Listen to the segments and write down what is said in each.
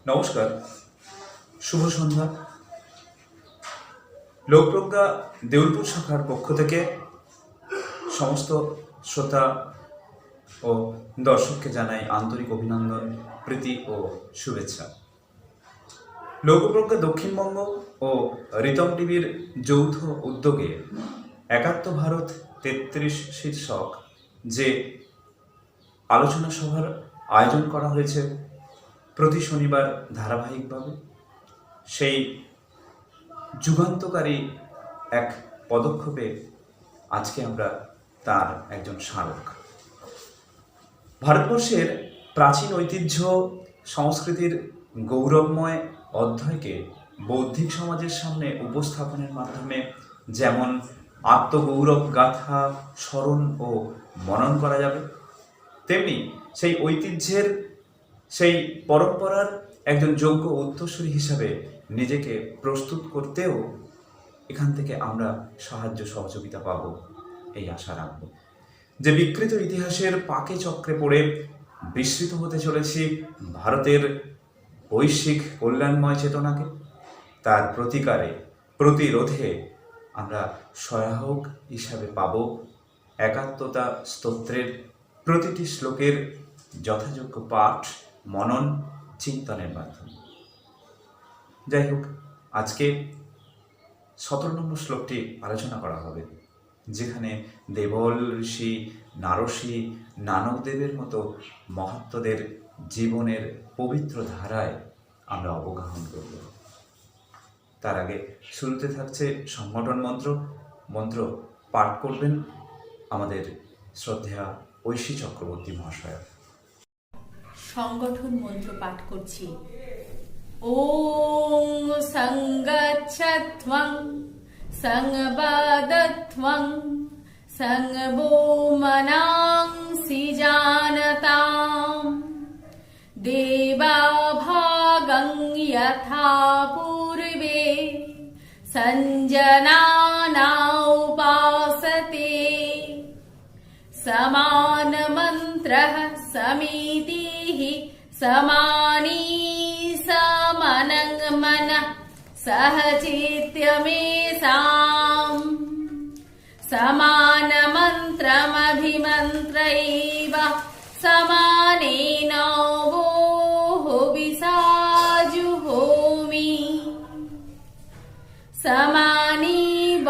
নমস্কার, শুভ সন্ধ্যা। লোকপ্রজ্ঞা দেউলপুর শাখার পক্ষ থেকে সমস্ত শ্রোতা ও দর্শককে জানাই আন্তরিক অভিনন্দন, প্রীতি ও শুভেচ্ছা। লোকপ্রজ্ঞা দক্ষিণবঙ্গ ও রিতম টিভির যৌথ উদ্যোগে একাত্ম ভারত ৩৩ শীর্ষক যে আলোচনা সভার আয়োজন করা হয়েছে প্রতি শনিবার ধারাবাহিকভাবে, সেই যুগান্তকারী এক পদক্ষেপে আজকে আমরা তার একজন স্মারক। ভারতবর্ষের প্রাচীন ঐতিহ্য সংস্কৃতির গৌরবময় অধ্যায়কে বৌদ্ধিক সমাজের সামনে উপস্থাপনের মাধ্যমে যেমন আত্মগৌরব গাথা স্মরণ ও মনন করা যাবে, তেমনি সেই ঐতিহ্যের সেই পরম্পরার একজন যোগ্য উত্তরসূরি হিসাবে নিজেকে প্রস্তুত করতেও এখান থেকে আমরা সাহায্য সহযোগিতা পাব, এই আশা রাখব। যে বিকৃত ইতিহাসের পাকে চক্রে পড়ে বিস্মৃত হতে চলেছি ভারতের বৈশ্বিক কল্যাণময় চেতনাকে, তার প্রতিকারে প্রতিরোধে আমরা সহায়ক হিসাবে পাব একাত্মতা স্তোত্রের প্রতিটি শ্লোকের যথাযোগ্য পাঠ, মনন, চিন্তনের মাধ্যমে। যাই হোক, আজকে ১৭ নম্বর শ্লোকটি আলোচনা করা হবে, যেখানে দেবল ঋষি, নারসী, নানকদেবের মতো মহাত্মদের জীবনের পবিত্র ধারায় আমরা অবগাহন করব। তার আগে শুরুতে থাকছে সংগঠন মন্ত্র। মন্ত্র পাঠ করবেন আমাদের শ্রদ্ধেয়া ঐশী চক্রবর্তী মহাশয়। সংগঠন মন্ত্র পাঠ করছি। ওং সংগচ্ছধ্বং সংবাদধ্বং সংবো মনাংসি জানতাম দেবাভাগং যথা পূর্বে সঞ্জনানা উপাসতে সমান মন্ত্রঃ সমিতিঃ সমানি সমনং মনঃ সহচিত্যমেষাম সমান মন্ত্রমভিমন্ত্রৈব সমানেন বিসাজুহোমি সমানি ব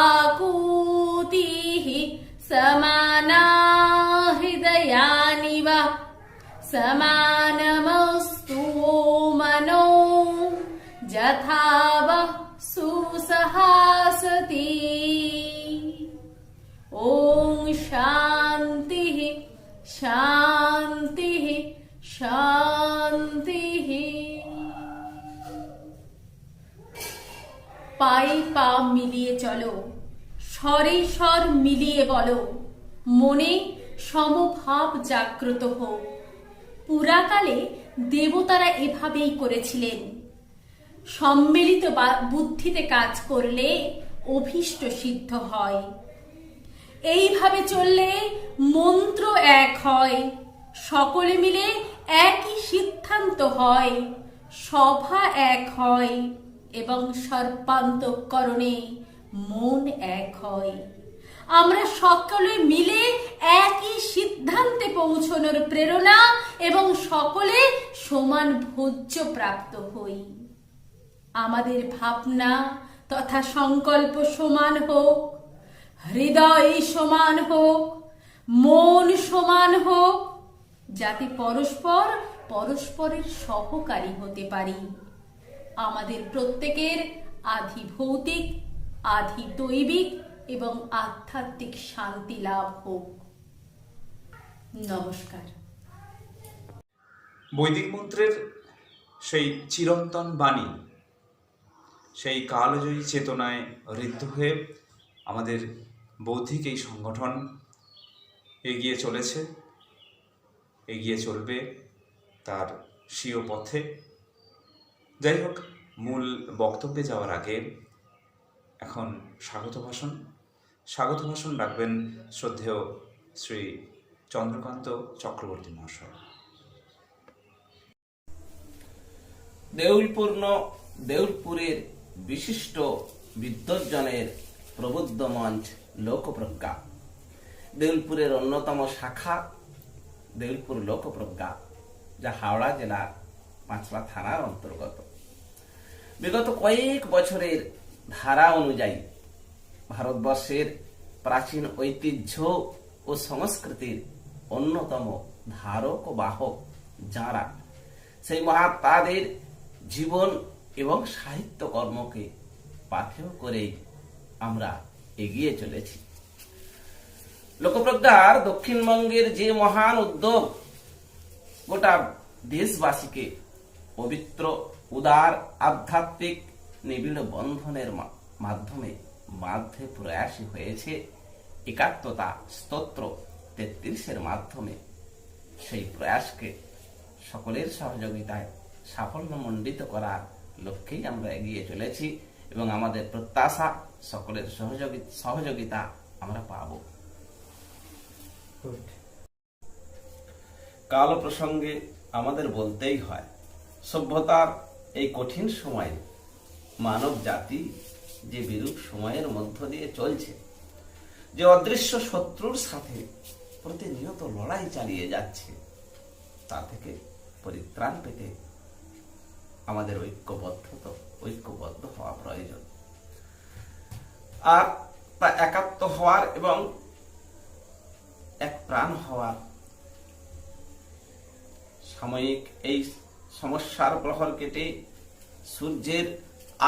আকুতিঃ সমানা হৃদয়ানি বা সমানমস্তু মনো যথা বঃ সুসহাসতি। ওং শান্তি শান্তি শান্তি। পায়ে পা মিলিয়ে চলো, স্বরে স্বর মিলিয়ে বলো, মনে সমভাব জাগ্রত হোক। পুরাকালে দেবতারা এভাবেই করেছিলেন। সম্মিলিত বুদ্ধিতে কাজ করলে অভীষ্ট সিদ্ধ হয়। এইভাবে চললে মন্ত্র এক হয়, সকলে মিলে একই সিদ্ধান্ত হয়, সভা এক হয় এবং সর্বান্তঃকরণে মন এক হয়। আমরা সকলে মিলে একই সিদ্ধান্তে পৌঁছানোর প্রেরণা এবং সকলে সমান ভোজ্য প্রাপ্ত হই। আমাদের ভাবনা তথা সংকল্প সমান হোক, হৃদয় সমান হোক, মন সমান হোক, যাতে পরস্পর পরস্পরের সহকারী হতে পারি। আমাদের প্রত্যেকের আধি ভৌতিক, আধি দৈবিক এবং আধ্যাত্মিক শান্তি লাভ হোক। নমস্কার। বৈদিক মন্ত্রের সেই চিরন্তন বাণী, সেই কালজয়ী চেতনায় ঋদ্ধ হয়ে আমাদের বৌদ্ধিক এই সংগঠন এগিয়ে চলেছে, এগিয়ে চলবে তার স্বীয় পথে। যাই হোক, মূল বক্তব্যে যাওয়ার আগে এখন স্বাগত ভাষণ রাখবেন শ্রদ্ধেয় শ্রী চন্দ্রকান্ত চক্রবর্তী মহাশয়। দেউলপুরের বিশিষ্ট বিদ্বজ্জনের প্রবুদ্ধ মঞ্চ লোকপ্রজ্ঞা। দেউলপুরের অন্যতম শাখা দেউলপুর লোকপ্রজ্ঞা, যা হাওড়া জেলার পাঁচলা থানার অন্তর্গত। বিগত কয়েক বছরের ধারা অনুযায়ী ভারতবর্ষের প্রাচীন ঐতিহ্য ও সংস্কৃতির অন্যতম ধারক ও বাহক যাঁরা, সেই মহাত্মাদের জীবন এবং সাহিত্য কর্মকে পাথেয় করেই আমরা এগিয়ে চলেছি। লোকপ্রজ্ঞার দক্ষিণবঙ্গের যে মহান উদ্যোগ গোটা দেশবাসীকে পবিত্র, উদার, আধ্যাত্মিক নিবিড় বন্ধনের মাধ্যমে বাঁধতে প্রয়াসী হয়েছে একাত্মতা স্তোত্র 33-এর মাধ্যমে, সেই প্রয়াসকে সকলের সহযোগিতায় সাফল্যমণ্ডিত করার লক্ষ্যেই আমরা এগিয়ে চলেছি এবং আমাদের প্রত্যাশা সকলের সহযোগিতা আমরা পাব। কাল প্রসঙ্গে আমাদের বলতেই হয়, সভ্যতার এই কঠিন সময়ে মানব জাতি যে বিরূপ সময়ের মধ্য দিয়ে চলছে, যে অদৃশ্য শত্রুর সাথে প্রতিনিয়ত লড়াই চালিয়ে যাচ্ছে, তা থেকে পরিত্রাণ পেতে আমাদের ঐক্যবদ্ধ হওয়া প্রয়োজন। আর তা একাত্ম হওয়ার এবং এক প্রাণ হওয়ার সাময়িক এই সমস্যার প্রহর কেটে সূর্যের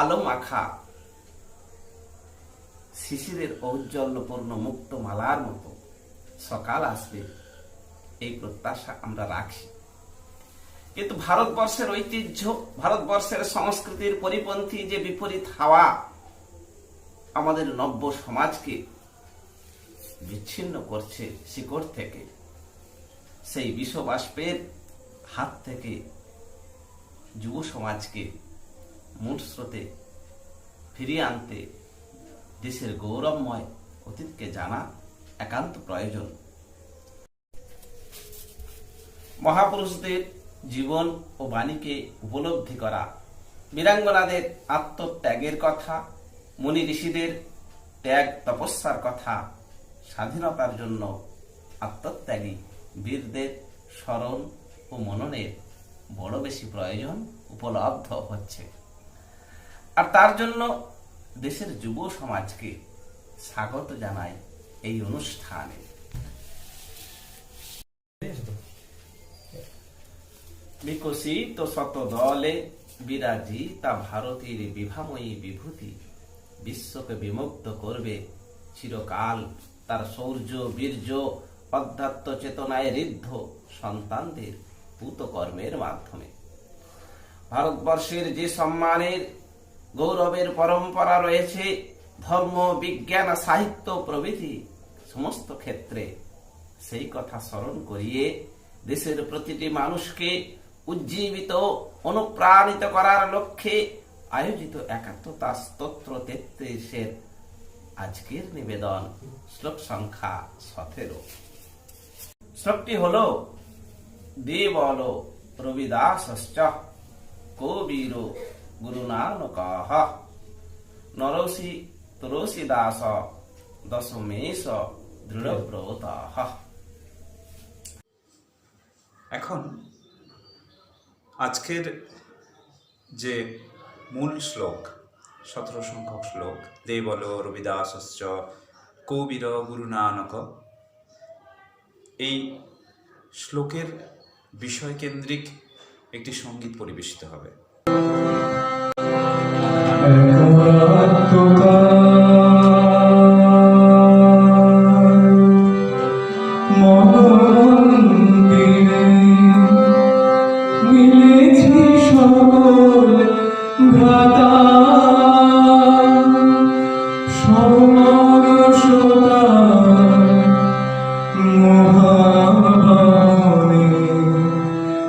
আলো মাখা শিশিরের ঔজ্জ্বল্যপূর্ণ মুক্ত মালার মতো সকাল আসবে, এই প্রত্যাশা আমরা রাখি। কিন্তু ভারতবর্ষের ঐতিহ্য, ভারতবর্ষের সংস্কৃতির পরিপন্থী যে বিপরীত হাওয়া আমাদের নব্য সমাজকে বিচ্ছিন্ন করছে শিকড় থেকে, সেই বিষবাষ্পের হাত থেকে যুব সমাজকে মূল স্রোতে ফিরিয়ে আনতে দেশের গৌরবময় অতীতকে জানা একান্ত প্রয়োজন। মহাপুরুষদের জীবন ও বাণীকে উপলব্ধি করা, বীরাঙ্গনাদের আত্মত্যাগের কথা, মুনি ঋষিদের ত্যাগ তপস্যার কথা, স্বাধীনতার জন্য আত্মত্যাগী বীরদের স্মরণ ও মননের বড় বেশি প্রয়োজন উপলব্ধ হচ্ছে। আর তার জন্য দেশের যুব সমাজকে স্বাগত জানাই এই অনুষ্ঠানে। বিকশিত শত দলে বিরাজিতা ভারতীর বিভাময়ী বিভূতি, বিশ্বকে বিমুগ্ধ করবে চিরকাল তার শৌর্য, বীর্য, অধ্যাত্ম চেতনায় ঋদ্ধ সন্তানদের পূতকর্মের মাধ্যমে। ভারতবর্ষের যে সম্মানের গৌরবের পরম্পরা রয়েছে, ধর্ম, বিজ্ঞান, সাহিত্য প্রভৃতি সমস্ত ক্ষেত্রে, সেই কথা স্মরণ করিয়ে দেশের প্রতিটি মানুষকে উজ্জীবিত, অনুপ্রাণিত করার লক্ষ্যে আয়োজিত একাত্মতা স্তোত্র 33-এর আজকের নিবেদন শ্লোক সংখ্যা 17। শ্লোকটি হল, দেবল রবিদাসশ্চ কবির গুরুনানকঃ নরসি তুলসী দাস দশমেশ দৃঢ়ব্রতঃ। এখন আজকের যে মূল শ্লোক, 17 সংখ্যক শ্লোক, দেবল রবিদাসশ্চ কবির গুরুনানক, এই শ্লোকের বিষয়কেন্দ্রিক একটি সঙ্গীত পরিবেশিত হবে।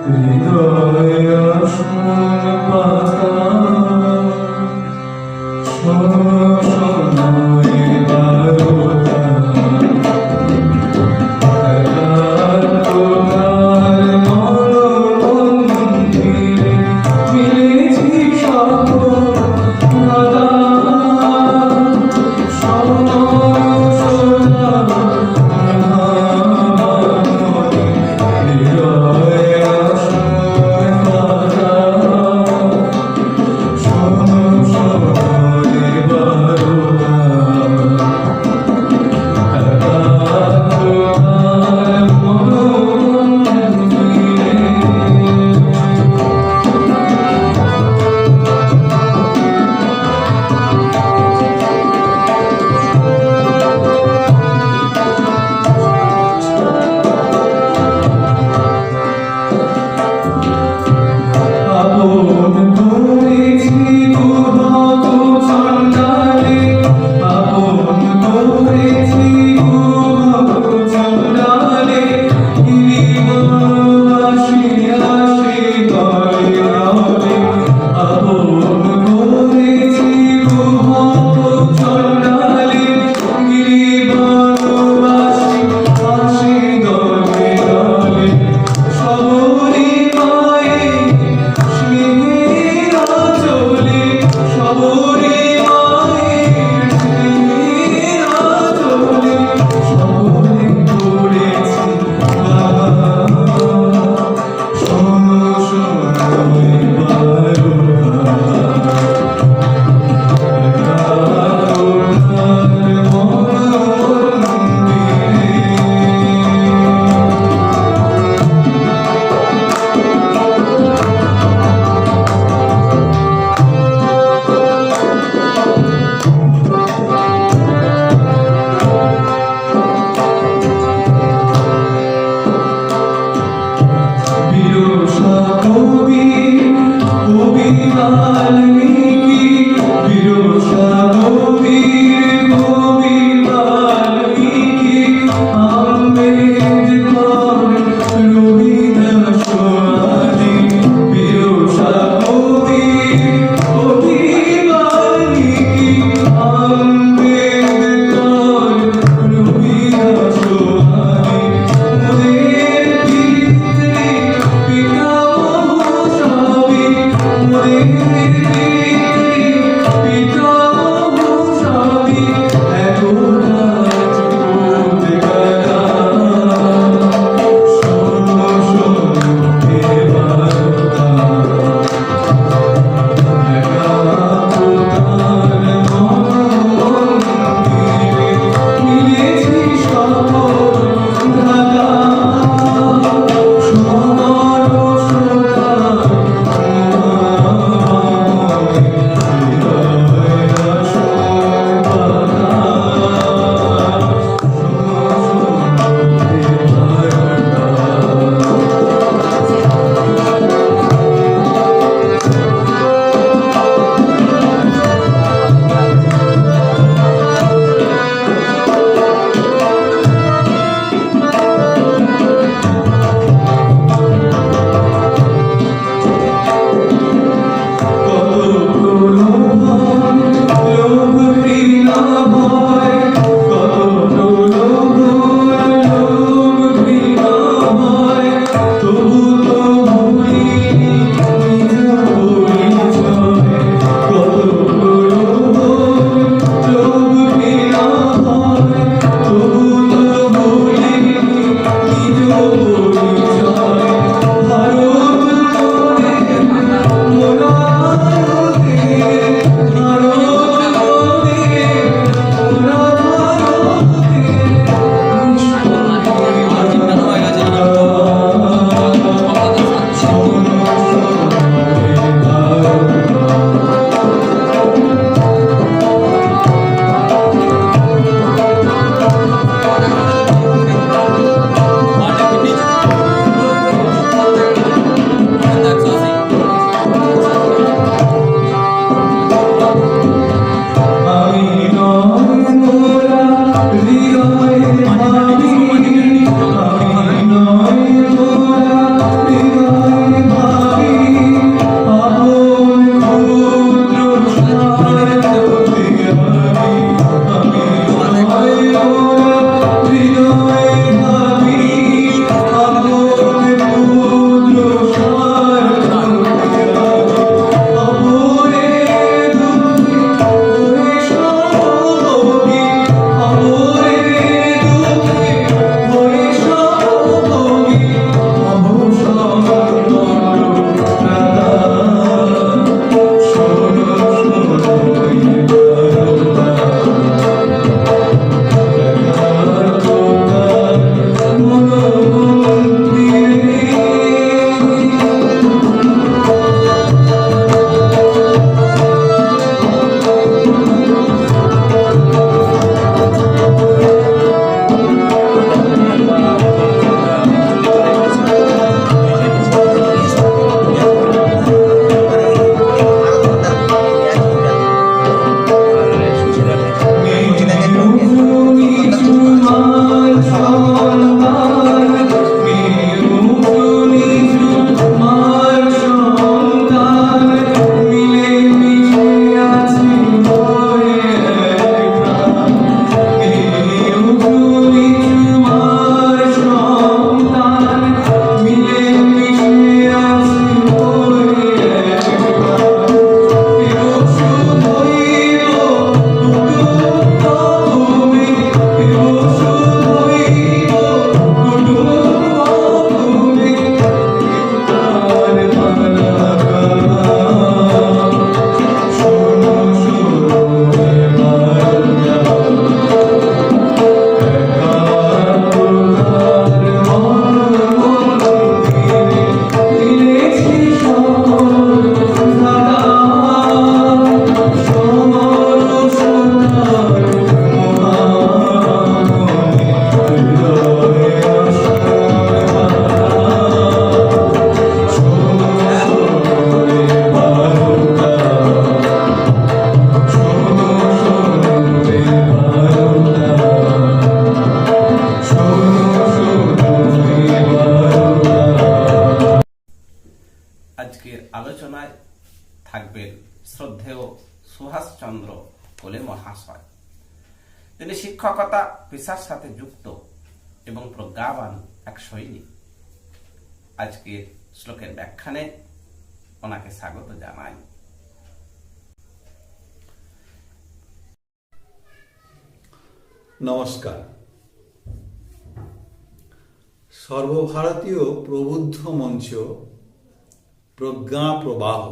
হৃদয় আসন পাতা আলোচনায় থাকবেন শ্রদ্ধেয় সুভাষচন্দ্র কোলে মহাশয়। তিনি শিক্ষকতা পেশার সাথে যুক্ত এবং প্রজ্ঞাবান এক সৈনিক। আজকের শ্লোকের ব্যাখ্যানে ওনাকে স্বাগত জানাই। নমস্কার। সর্বভারতীয় প্রবুদ্ধ মঞ্চ প্রজ্ঞা প্রবাহ,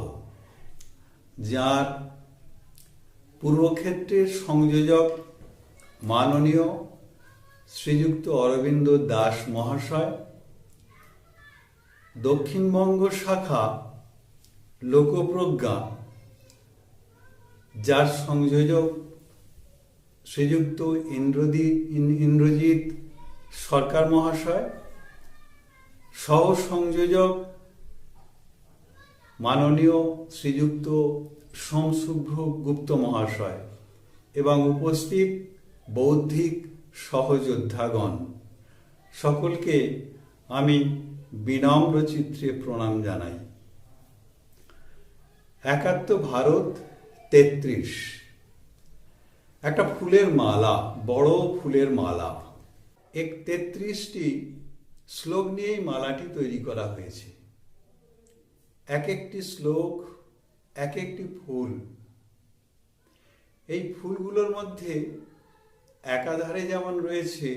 যার পূর্বক্ষেত্রের সংযোজক মাননীয় শ্রীযুক্ত অরবিন্দ দাস মহাশয়, দক্ষিণবঙ্গ শাখা লোকপ্রজ্ঞা, যার সংযোজক শ্রীযুক্ত ইন্দ্রজিৎ সরকার মহাশয়, সহ সংযোজক মাননীয় শ্রীযুক্ত সোমশুভ্র গুপ্ত মহাশয় এবং উপস্থিত বৌদ্ধিক সহযোদ্ধাগণ, সকলকে আমি বিনম্র চিত্রে প্রণাম জানাই। একাত্ম ভারত ৩৩, একটা ফুলের মালা, বড় ফুলের মালা। ৩৩টি শ্লোক নিয়েই মালাটি তৈরি করা হয়েছে। এক একটি শ্লোক এক একটি ফুল। এই ফুলগুলোর মধ্যে একাধারে যেমন রয়েছে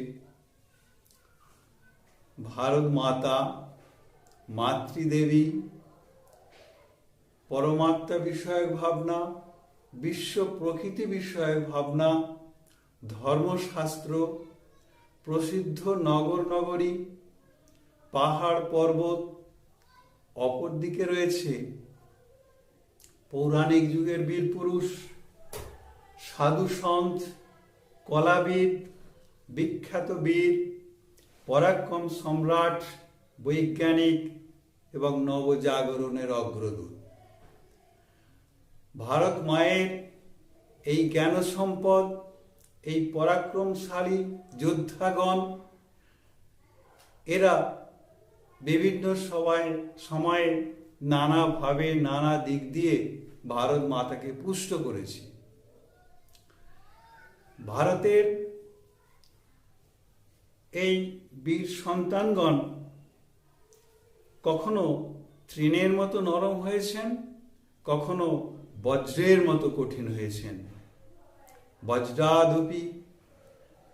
ভারত মাতা, মাতৃদেবী, পরমাত্মা বিষয়ক ভাবনা, বিশ্ব প্রকৃতি বিষয়ক ভাবনা, ধর্মশাস্ত্র, প্রসিদ্ধ নগর নগরী, পাহাড় পর্বত, অপরদিকে রয়েছে পৌরাণিক যুগের বীর পুরুষ, সাধু সন্ত, কলাবিদ, বিখ্যাত বীর, পরাক্রম সম্রাট, বৈজ্ঞানিক এবং নবজাগরণের অগ্রদূত। ভারত মায়ের এই জ্ঞান সম্পদ, এই পরাক্রমশালী যোদ্ধাগণ, এরা বিভিন্ন সময়ে নানাভাবে নানা দিক দিয়ে ভারত মাতাকে পুষ্ট করেছে। ভারতের এই বীর সন্তানগণ কখনো তৃণের মতো নরম হয়েছেন, কখনো বজ্রের মতো কঠিন হয়েছেন। বজ্রাদপি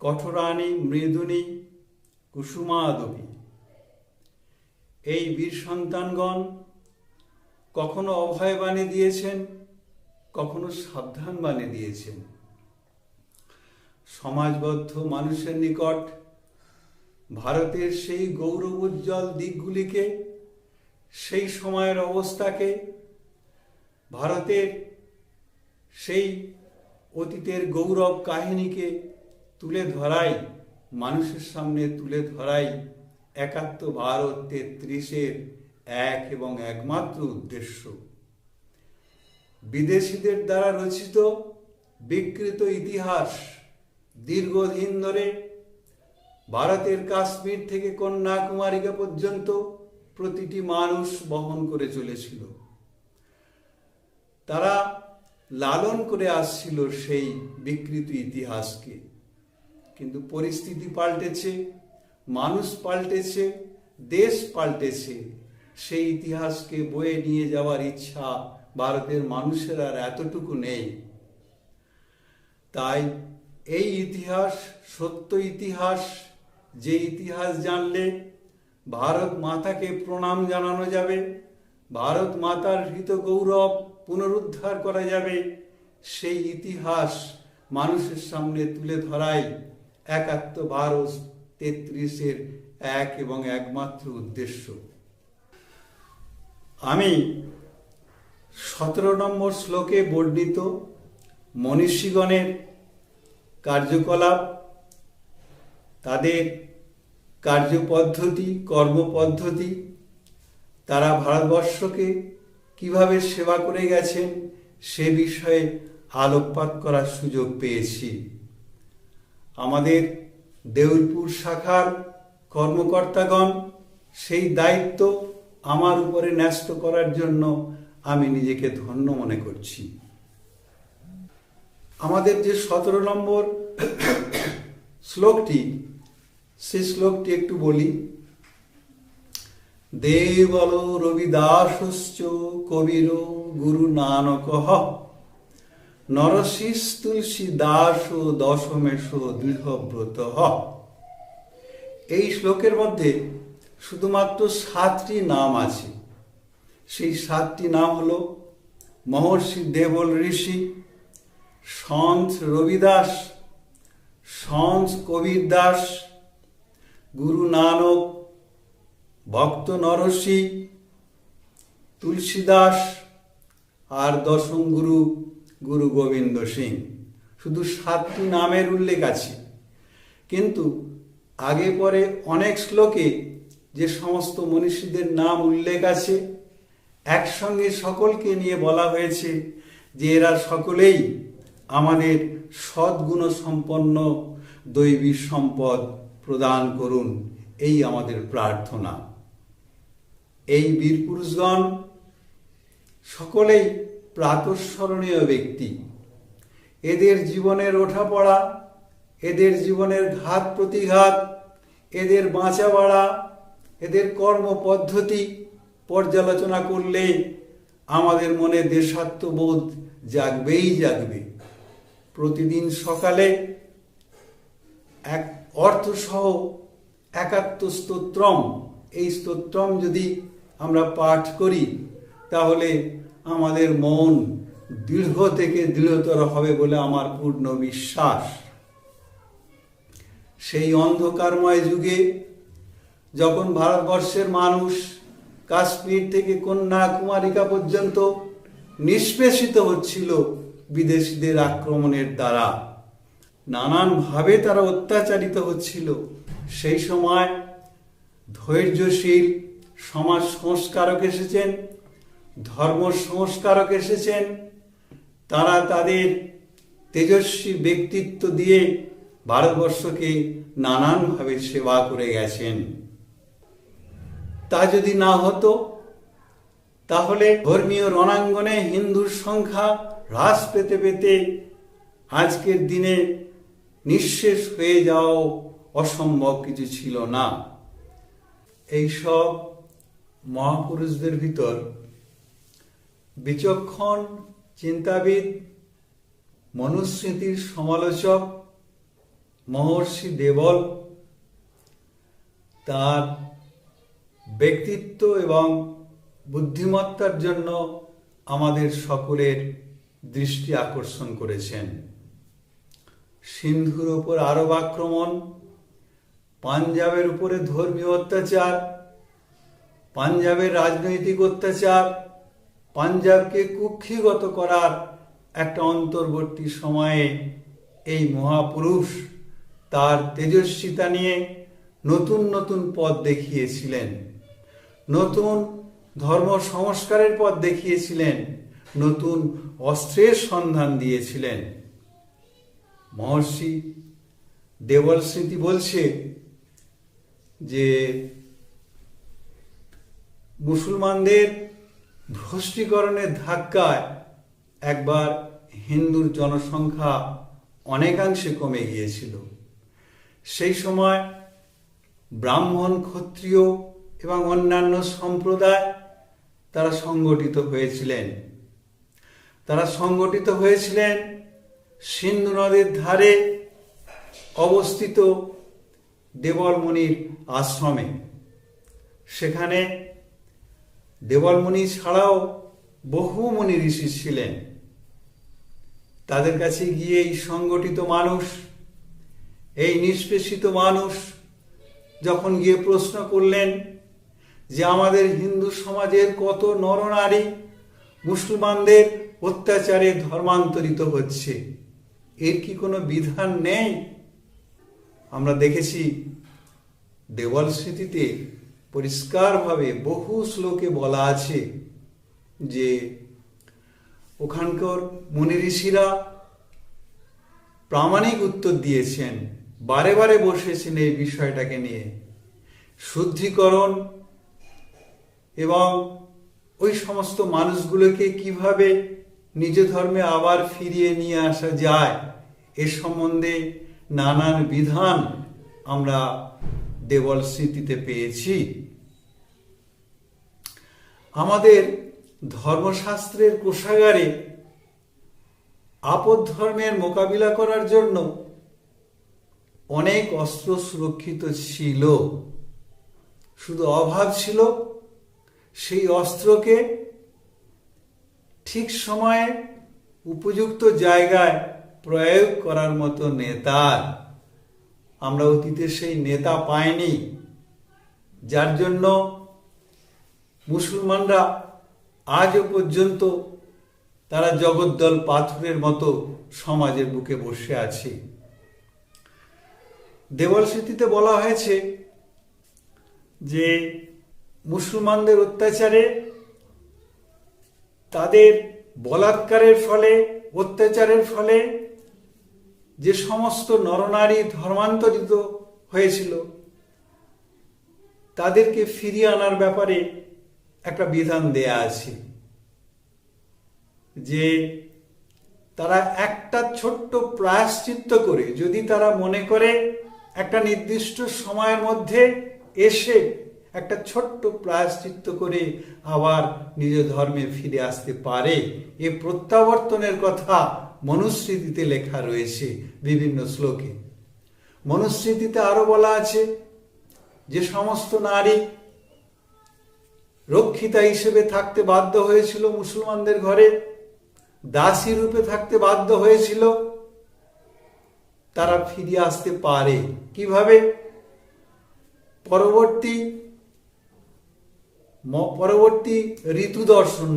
কঠোরানি মৃদুনি কুসুমাদপি। এই বীর সন্তানগণ কখনো অভয় বাণী দিয়েছেন, কখনো সাবধান বাণী দিয়েছেন। সমাজবদ্ধ মানুষের নিকট ভারতের সেই গৌরবোজ্জ্বল দিকগুলিকে, সেই সময়ের অবস্থাকে, ভারতের সেই অতীতের গৌরব কাহিনীকে তুলে ধরাই, মানুষের সামনে তুলে ধরাই একাত্ম ভারত ৩৩-এর এক এবং একমাত্র উদ্দেশ্য। বিদেশিদের দ্বারা রচিত বিকৃত ইতিহাস দীর্ঘদিন ধরে ভারতের কাশ্মীর থেকে কন্যাকুমারিকা পর্যন্ত প্রতিটি মানুষ বহন করে চলেছিল। তারা লালন করে আসছিল সেই বিকৃত ইতিহাসকে। কিন্তু পরিস্থিতি পাল্টেছে, মানুষ পাল্টেছে, দেশ পাল্টেছে। সেই ইতিহাসকে বয়ে নিয়ে যাওয়ার ইচ্ছা ভারতের মানুষের আর এতটুকু নেই। তাই এই ইতিহাস সত্য ইতিহাস, যে ইতিহাস জানলে ভারত মাতাকে প্রণাম জানানো যাবে, ভারত মাতার হৃত গৌরব পুনরুদ্ধার করা যাবে, সেই ইতিহাস মানুষের সামনে তুলে ধরাই একাত্ম ভারত ৩৩-এর এক এবং একমাত্র উদ্দেশ্য। আমি ১৭ নম্বর শ্লোকে বর্ণিত মনীষীগণের কার্যকলাপ, তাদের কার্যপদ্ধতি, কর্মপদ্ধতি, তারা ভারতবর্ষকে কিভাবে সেবা করে গেছেন সে বিষয়ে আলোকপাত করার সুযোগ পেয়েছি। আমাদের দেউলপুর শাখার কর্মকর্তাগণ সেই দায়িত্ব আমার উপরে ন্যস্ত করার জন্য আমি নিজেকে ধন্য মনে করছি। আমাদের যে ১৭ নম্বর শ্লোকটি, সেই শ্লোকটি একটু বলি। দেবল রবিদাসশ্চ কবির গুরু নানকঃ নরশিস তুলসী দাস দশমেশ দৃঢ়ব্রতঃ। এই শ্লোকের মধ্যে শুধুমাত্র 7টি নাম আছে। সেই 7টি নাম হলো মহর্ষি দেবল ঋষি, সন্ত রবিদাস, সন্ত কবির দাস, গুরু নানক, ভক্ত নরসি, তুলসীদাস আর দশম গুরু গুরু গোবিন্দ সিং। শুধু 7টি নামের উল্লেখ আছে, কিন্তু আগে পরে অনেক শ্লোকে যে সমস্ত মনীষীদের নাম উল্লেখ আছে একসঙ্গে সকলকে নিয়ে বলা হয়েছে যে এরা সকলেই আমাদের সদ্গুণ সম্পন্ন দৈবী সম্পদ প্রদান করুন, এই আমাদের প্রার্থনা। এই বীর পুরুষগণ সকলেই প্রাতঃস্মরণীয় ব্যক্তি। এদের জীবনের ওঠাপড়া, এদের জীবনের ঘাত প্রতিঘাত, এদের বাঁচা বাড়া, এদের কর্মপদ্ধতি পর্যালোচনা করলে আমাদের মনে দেশাত্মবোধ জাগবেই জাগবে। প্রতিদিন সকালে এক অর্থসহ 71 স্তোত্রম, এই স্তোত্রম যদি আমরা পাঠ করি তাহলে আমাদের মন দৃঢ় থেকে দৃঢ়তর হবে বলে আমার পূর্ণ বিশ্বাস। সেই অন্ধকারময় যুগে যখন ভারতবর্ষের মানুষ কাশ্মীর থেকে কন্যাকুমারিকা পর্যন্ত নিষ্পেষিত হচ্ছিল বিদেশিদের আক্রমণের দ্বারা, নানানভাবে তারা অত্যাচারিত হচ্ছিল, সেই সময় ধৈর্যশীল সমাজ সংস্কারক এসেছেন, ধর্ম সংস্কারক এসেছেন। তারা তাদের তেজস্বী ব্যক্তিত্ব দিয়ে ভারতবর্ষকে নানানভাবে সেবা করে গেছেন। তা যদি না হতো তাহলে ধর্মীয় রণাঙ্গনে হিন্দুর সংখ্যা হ্রাস পেতে পেতে আজকের দিনে নিঃশেষ হয়ে যাওয়া অসম্ভব কিছু ছিল না। এইসব মহাপুরুষদের ভিতর বিচক্ষণ চিন্তাবিদ, মনুস্মৃতির সমালোচক মহর্ষি দেবল তার ব্যক্তিত্ব এবং বুদ্ধিমত্তার জন্য আমাদের সকলের দৃষ্টি আকর্ষণ করেছেন। সিন্ধুর ওপর আরব আক্রমণ, পাঞ্জাবের উপরে ধর্মীয় অত্যাচার, পাঞ্জাবের রাজনৈতিক অত্যাচার, পাঞ্জাবকে কুক্ষিগত করার একটা অন্তর্বর্তী সময়ে এই মহাপুরুষ তার তেজস্বিতা নিয়ে নতুন নতুন পথ দেখিয়েছিলেন, নতুন ধর্ম সংস্কারের পথ দেখিয়েছিলেন, নতুন অস্ত্রের সন্ধান দিয়েছিলেন। মহর্ষি দেবল স্মৃতি বলছে যে মুসলমানদের ভ্রষ্টীকরণের ধাক্কায় একবার হিন্দুর জনসংখ্যা অনেকাংশে কমে গিয়েছিল। সেই সময় ব্রাহ্মণ, ক্ষত্রিয় এবং অন্যান্য সম্প্রদায় তারা সংগঠিত হয়েছিলেন। তারা সংগঠিত হয়েছিলেন সিন্ধু নদের ধারে অবস্থিত দেবলমুনির আশ্রমে। সেখানে দেবলমুনি ছাড়াও বহু মুনি ঋষি ছিলেন। তাদের কাছে গিয়ে এই সংগঠিত মানুষ, এই নিষ্পেষিত মানুষ যখন গিয়ে প্রশ্ন করলেন যে আমাদের হিন্দু সমাজের কত নরনারী মুসলমানদের অত্যাচারে ধর্মান্তরিত হচ্ছে, এর কি কোনো বিধান নেই? আমরা দেখেছি দেবল স্মৃতিতে পরিষ্কারভাবে বহু শ্লোকে বলা আছে যে ওখানকার মুনি ঋষিরা প্রামাণিক উত্তর দিয়েছেন, বারে বারে বসেছেন এই বিষয়টাকে নিয়ে। শুদ্ধিকরণ এবং ওই সমস্ত মানুষগুলোকে কিভাবে নিজ ধর্মে আবার ফিরিয়ে নিয়ে আসা যায় এ সম্বন্ধে নানান বিধান আমরা দেওয়াল স্মৃতিতে পেয়েছি। আমাদের ধর্মশাস্ত্রের কোষাগারে আপদ ধর্মের মোকাবিলা করার জন্য অনেক অস্ত্র সুরক্ষিত ছিল, শুধু অভাব ছিল সেই অস্ত্রকে ঠিক সময়ে উপযুক্ত জায়গায় প্রয়োগ করার মতো নেতার। আমরা অতীতে সেই নেতা পাইনি, যার জন্য মুসলমানরা আজও পর্যন্ত তারা জগদ্দল পাথরের মতো সমাজের বুকে বসে আছে। দেওয়াল স্মৃতিতে বলা হয়েছে যে মুসলমানদের অত্যাচারে, তাদের বলাৎকারের ফলে, অত্যাচারের ফলে যে সমস্ত নরনারী ধর্মান্তরিত হয়েছিল তাদেরকে ফিরিয়ে আনার ব্যাপারে একটা বিধান দেয়া আছে, যে তারা একটা ছোট্ট প্রায়শ্চিত্ত করে, যদি তারা মনে করে একটা নির্দিষ্ট সময়ের মধ্যে এসে একটা ছোট্ট প্রায়শ্চিত্ত করে আবার নিজ ধর্মে ফিরে আসতে পারে, এ প্রত্যাবর্তনের কথা মনুস্মৃতিতে লেখা রয়েছে বিভিন্ন শ্লোকে। মনুস্মৃতিতে আরো বলা আছে যে সমস্ত নারী রক্ষিতা হিসেবে থাকতে বাধ্য হয়েছিল মুসলমানদের ঘরে, দাসী রূপে থাকতে বাধ্য হয়েছিল, তারা ফিরে আসতে পারে। কিভাবে? পরবর্তী ঋতু দর্শন,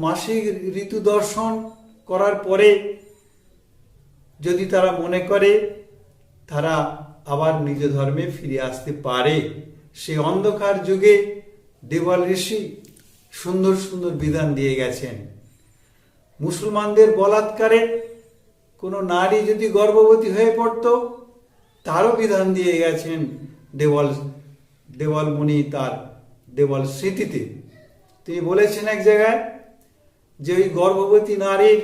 মাসিক ঋতু দর্শন করার পরে যদি তারা মনে করে তারা আবার নিজ ধর্মে ফিরে আসতে পারে। সে অন্ধকার যুগে দেওয়াল ঋষি সুন্দর সুন্দর বিধান দিয়ে গেছেন। মুসলমানদের বলাৎকারে কোনো নারী যদি গর্ভবতী হয়ে পড়ত, তারও বিধান দিয়ে গেছেন দেওয়াল মুনি তার দেওয়াল স্মৃতিতে। তিনি বলেছেন এক জায়গায় যে ওই গর্ভবতী নারীর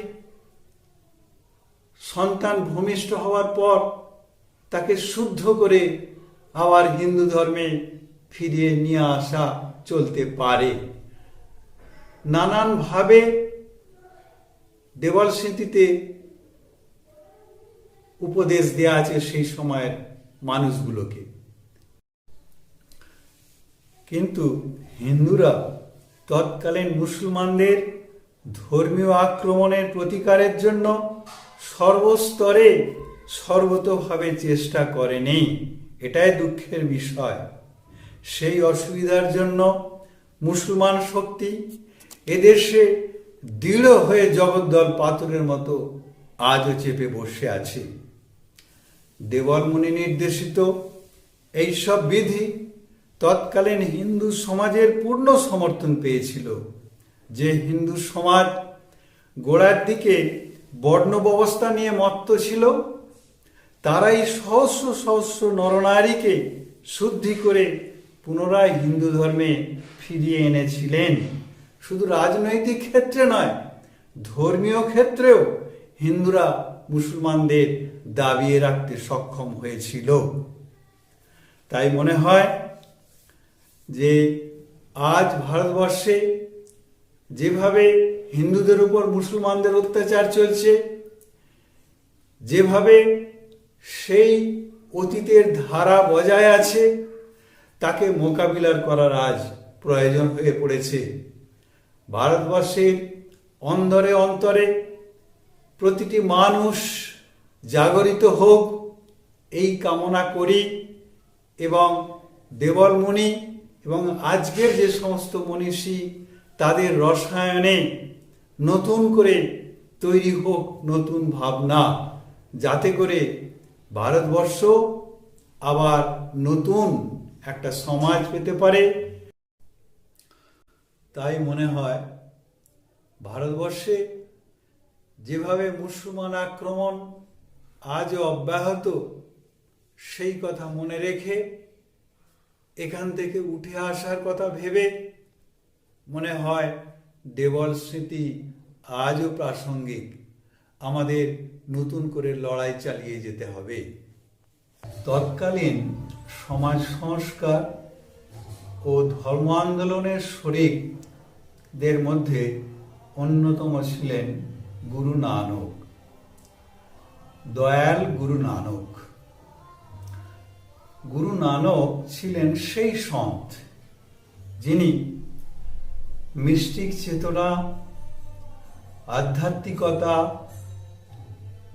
সন্তান ভূমিষ্ঠ হওয়ার পর তাকে শুদ্ধ করে আবার হিন্দু ধর্মে ফিরিয়ে নিয়ে আসা চলতে পারে। নানানভাবে দেওয়াল স্মৃতিতে উপদেশ দেয়া আছে সেই সময়ের মানুষগুলোকে। কিন্তু হিন্দুরা তৎকালীন মুসলমানদের ধর্মীয় আক্রমণের প্রতিকারের জন্য সর্বস্তরে সর্বতোভাবে চেষ্টা করেনি। এটাই দুঃখের বিষয়। সেই অসুবিধার জন্য মুসলমান শক্তি এদেশে দৃঢ় হয়ে জগদ্দল পাথরের মতো আজও চেপে বসে আছে। দেওয়াল মুনি নির্দেশিত এইসব বিধি তৎকালীন হিন্দু সমাজের পূর্ণ সমর্থন পেয়েছিল। যে হিন্দু সমাজ গোড়ার দিকে বর্ণ ব্যবস্থা নিয়ে মত্ত ছিল, তারাই সহস্র সহস্র নরনারীকে শুদ্ধি করে পুনরায় হিন্দু ধর্মে ফিরিয়ে এনেছিলেন। শুধু রাজনৈতিক ক্ষেত্রে নয়, ধর্মীয় ক্ষেত্রেও হিন্দুরা মুসলমানদের দাবিয়ে রাখতে সক্ষম হয়েছিল। তাই মনে হয় যে আজ ভারতবর্ষে যেভাবে হিন্দুদের উপর মুসলমানদের অত্যাচার চলছে, যেভাবে সেই অতীতের ধারা বজায় আছে, তাকে মোকাবিলার করার আজ প্রয়োজন হয়ে পড়েছে। ভারতবর্ষের অন্তরে অন্তরে প্রতিটি মানুষ জাগরিত হোক, এই কামনা করি। এবং দেওয়াল মুনি এবং আজকের যে সমস্ত মনীষী, তাদের রসায়নে নতুন করে তৈরি হোক নতুন ভাবনা, যাতে করে ভারতবর্ষ আবার নতুন একটা সমাজ পেতে পারে। তাই মনে হয় ভারতবর্ষে যেভাবে মুসলমান আক্রমণ আজও অব্যাহত, সেই কথা মনে রেখে এখান থেকে উঠে আসার কথা ভেবে মনে হয় দেওয়াল স্মৃতি আজও প্রাসঙ্গিক। আমাদের নতুন করে লড়াই চালিয়ে যেতে হবে। তৎকালীন সমাজ সংস্কার ও ধর্ম আন্দোলনের শরিকদের মধ্যে অন্যতম ছিলেন গুরু নানক, দয়াল গুরু নানক। গুরু নানক ছিলেন সেই সন্ত যিনি মিস্টিক চেতনা, আধ্যাত্মিকতা,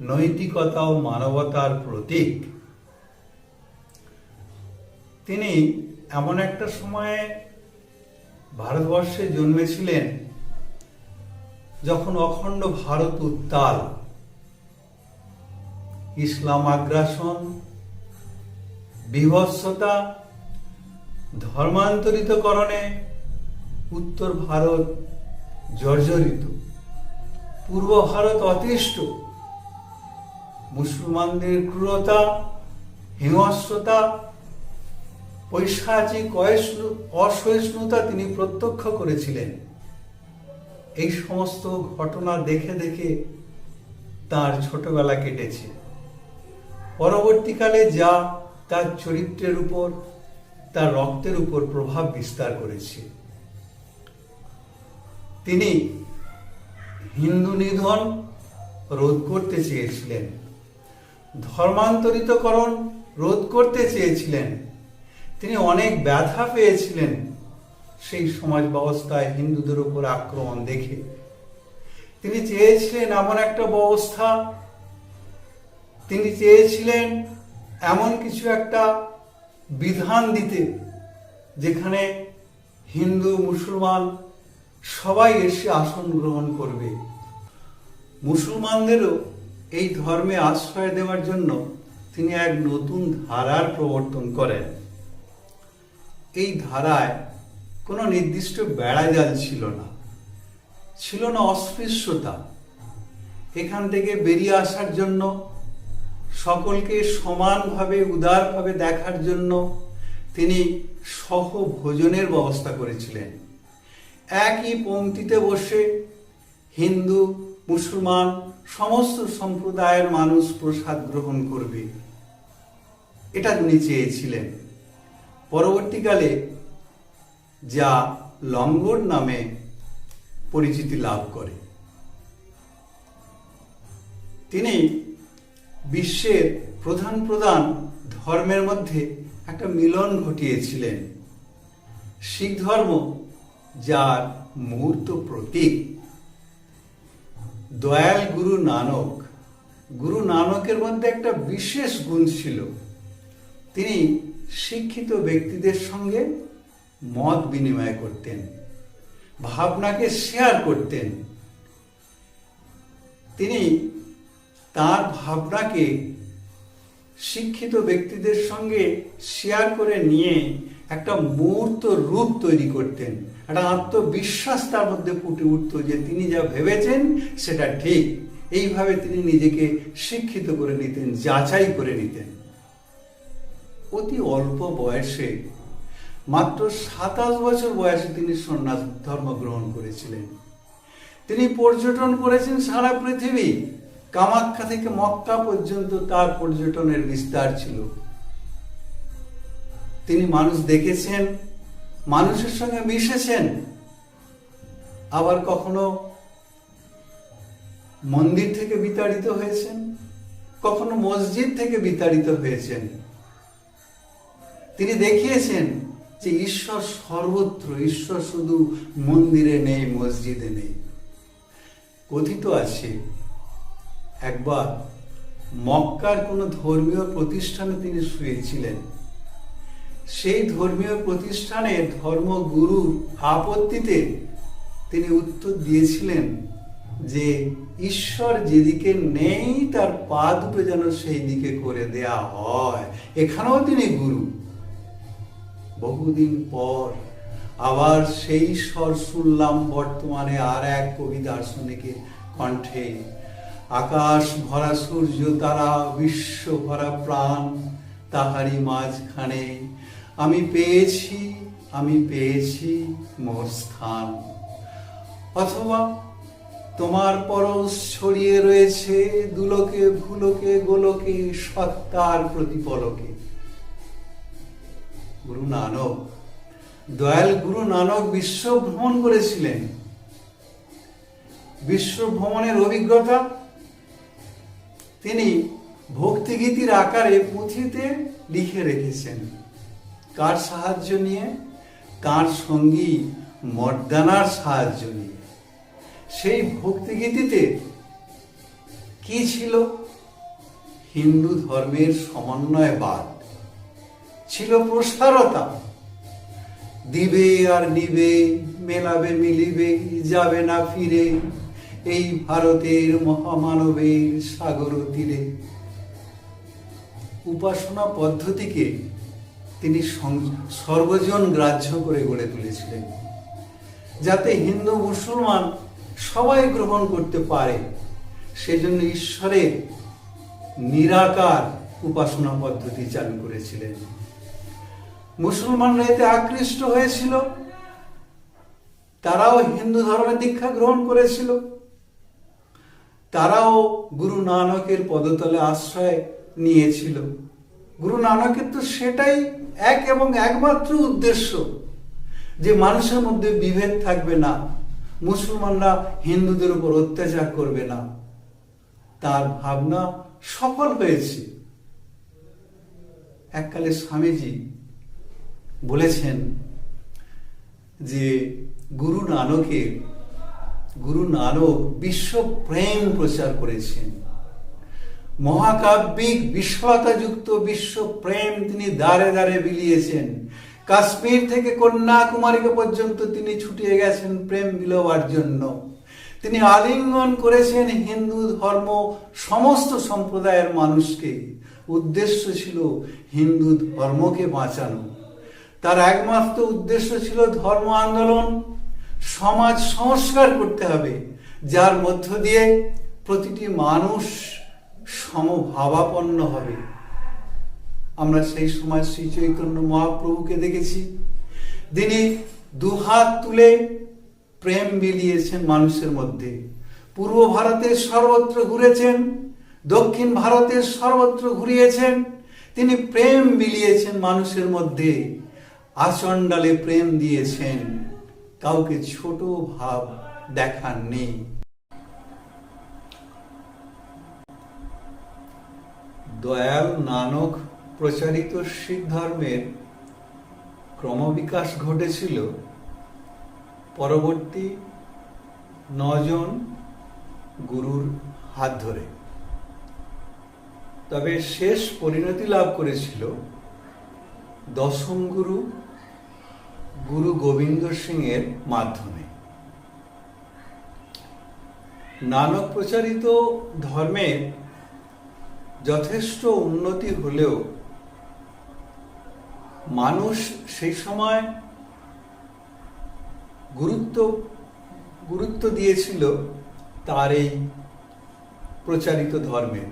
নৈতিকতা ও মানবতার প্রতীক। তিনি এমন একটা সময়ে ভারতবর্ষে জন্মেছিলেন যখন অখণ্ড ভারত উত্তাল, ইসলাম আগ্রাসন, বিভৎসতা, ধর্মান্তরিতকরণে উত্তর ভারত জর্জরিত, পূর্ব ভারত অতিষ্ঠ। মুসলমানদের ক্রূরতা, হিংস্রতা, পৈশাচিক অসহিষ্ণুতা তিনি প্রত্যক্ষ করেছিলেন। এই সমস্ত ঘটনা দেখে দেখে তার ছোটবেলা কেটেছে। পরবর্তীকালে যা তার চরিত্রের উপর, তার রক্তের উপর প্রভাব বিস্তার করেছে। তিনি হিন্দু নিধন রোধ করতে চেয়েছিলেন, ধর্মান্তরিতকরণ রোধ করতে চেয়েছিলেন। তিনি অনেক ব্যথা পেয়েছিলেন সেই সমাজ ব্যবস্থায় হিন্দুদের উপর আক্রমণ দেখে। তিনি চেয়েছিলেন এমন একটা ব্যবস্থা, তিনি চেয়েছিলেন এমন কিছু একটা বিধান দিতে যেখানে হিন্দু মুসলমান সবাই এসে আসন গ্রহণ করবে। মুসলমানদেরও এই ধর্মে আশ্রয় দেওয়ার জন্য তিনি এক নতুন ধারার প্রবর্তন করেন। এই ধারায় কোনো নির্দিষ্ট বেড়াজাল ছিল না, ছিল না অস্পৃশ্যতা। এখান থেকে বেরিয়ে আসার জন্য, সকলকে সমানভাবে উদারভাবে দেখার জন্য তিনি সহভোজনের ব্যবস্থা করেছিলেন। একই পংক্তিতে বসে হিন্দু, মুসলমান সমস্ত সম্প্রদায়ের মানুষ প্রসাদ গ্রহণ করবে, এটা তিনি চেয়েছিলেন। পরবর্তীকালে যা লঙ্গর নামে পরিচিতি লাভ করে। তিনি বিশ্বের প্রধান প্রধান ধর্মের মধ্যে একটা মিলন ঘটিয়েছিলেন। শিখ ধর্ম যার মূর্ত প্রতীক, দয়াল গুরু নানক। গুরু নানকের মধ্যে একটা বিশেষ গুণ ছিল, তিনি শিক্ষিত ব্যক্তিদের সঙ্গে মত বিনিময় করতেন, ভাবনাকে শেয়ার করতেন। তিনি তার ভাবনাকে শিক্ষিত ব্যক্তিদের সঙ্গে শেয়ার করে নিয়ে একটা মূর্ত রূপ তৈরি করতেন। একটা আত্মবিশ্বাস তার মধ্যে ফুটে উঠত যে তিনি যা ভেবেছেন সেটা ঠিক। এইভাবে তিনি নিজেকে শিক্ষিত করে নিতেন, যাচাই করে নিতেন। অতি অল্প বয়সে, মাত্র 27 বছর বয়সে তিনি সন্ন্যাস ধর্ম গ্রহণ করেছিলেন। তিনি পর্যটন করেছেন সারা পৃথিবী, কামাখ্যা থেকে মক্কা পর্যন্ত তার পর্যটনের বিস্তার ছিল। তিনি মানুষ দেখেছেন, মানুষের সঙ্গে মিশেছেন, আবার কখনো মন্দির থেকে বিতাড়িত হয়েছেন, কখনো মসজিদ থেকে বিতাড়িত হয়েছেন। তিনি দেখিয়েছেন যে ঈশ্বর সর্বত্র, ঈশ্বর শুধু মন্দিরে নেই, মসজিদে নেই। কথিত আছে একবার মক্কার কোনো ধর্মীয় প্রতিষ্ঠানে তিনি শুয়েছিলেন। সেই ধর্মীয় প্রতিষ্ঠানে ধর্মগুরুর আপত্তিতে তিনি উত্তর দিয়েছিলেন যে ঈশ্বর যেদিকে নেই তার পা দুটো যেন সেই দিকে করে দেয়া হয়। এখানেও তিনি গুরু। বহুদিন পর আবার সেই স্বর শুনলাম বর্তমানে আর এক কবি দার্শনিকের কণ্ঠে। আকাশ ভরা সূর্য তারা, বিশ্ব ভরা প্রাণ, তাহারি মাঝখানে আমি পেয়েছি মোর স্থান। অথবা তোমার পরশ ছড়িয়ে রয়েছে দুলোকে ভুলোকে গোলকে সত্তার প্রতিপলকে। গুরু নানক, দয়াল গুরু নানক বিশ্ব ভ্রমণ করেছিলেন। বিশ্ব ভ্রমণের অভিজ্ঞতা তিনি ভক্তিগীতির আকারে পুঁথিতে লিখে রেখেছেন। কার সাহায্য নিয়ে? তার সঙ্গী মর্দানার সাহায্য নিয়ে। সেই ভক্তিগীতিতে কি ছিল? হিন্দু ধর্মের সমন্বয়বাদ ছিল, প্রসারতা। দিবে আর নিবে, মেলাবে মিলিবে, যাবে না ফিরে এই ভারতের মহামানবের সাগর তীরে। উপাসনা পদ্ধতিকে তিনি সর্বজন গ্রাহ্য করে গড়ে তুলেছিলেন, যাতে হিন্দু মুসলমান সবাই গ্রহণ করতে পারে। সেজন্য ঈশ্বরের নিরাকার উপাসনা পদ্ধতি চালু করেছিলেন। মুসলমানরা এতে আকৃষ্ট হয়েছিল, তারাও হিন্দু ধর্মের দীক্ষা গ্রহণ করেছিল। তারাও গুরু নানকের পদতলে আশ্রয় নিয়েছিল। গুরু নানকের তো সেটাই এক এবং একমাত্র উদ্দেশ্য, যে মানুষের মধ্যে বিভেদ থাকবে না, মুসলমানরা হিন্দুদের উপর অত্যাচার করবে না। তার ভাবনা সফল হয়েছে। এককালে স্বামীজি বলেছেন যে গুরু নানক বিশ্ব প্রেম প্রচার করেছেন। মহাকাব্যিক বিশ্বতাযুক্ত বিশ্ব প্রেম তিনি দ্বারে দ্বারে বিলিয়েছেন। কাশ্মীর থেকে কন্যাকুমারী পর্যন্ত তিনি ছুটিয়ে গেছেন প্রেম বিলোবার জন্য। তিনি আলিঙ্গন করেছেন হিন্দু ধর্ম সমস্ত সম্প্রদায়ের মানুষকে। উদ্দেশ্য ছিল হিন্দু ধর্মকে বাঁচানো। তার একমাত্র উদ্দেশ্য ছিল ধর্ম আন্দোলন, সমাজ সংস্কার করতে হবে, যার মধ্য দিয়ে প্রতিটি মানুষ সমভাবাপন্ন হবে। আমরা সেই সময় শ্রী চৈতন্য মহাপ্রভুকে দেখেছি, তিনি দুহাত তুলে প্রেম বিলিয়েছেন মানুষের মধ্যে। পূর্ব ভারতের সর্বত্র ঘুরেছেন, দক্ষিণ ভারতের সর্বত্র ঘুরিয়েছেন। তিনি প্রেম বিলিয়েছেন মানুষের মধ্যে, আচণ্ডালে প্রেম দিয়েছেন, কাউকে ছোট ভাব দেখাননি। দয়াল নানক প্রচারিত শিখ ধর্মের ক্রমবিকাশ ঘটেছিল পরবর্তী 9 জন গুরুর হাত ধরে। তবে শেষ পরিণতি লাভ করেছিল 10ম গুরু গুরু গোবিন্দ সিং এর মাধ্যমে। নানক প্রচারিত ধর্মের যথেষ্ট উন্নতি হলেও মানুষ সেই সময় গুরুত্ব দিয়েছিল তার এই প্রচারিত ধর্মের।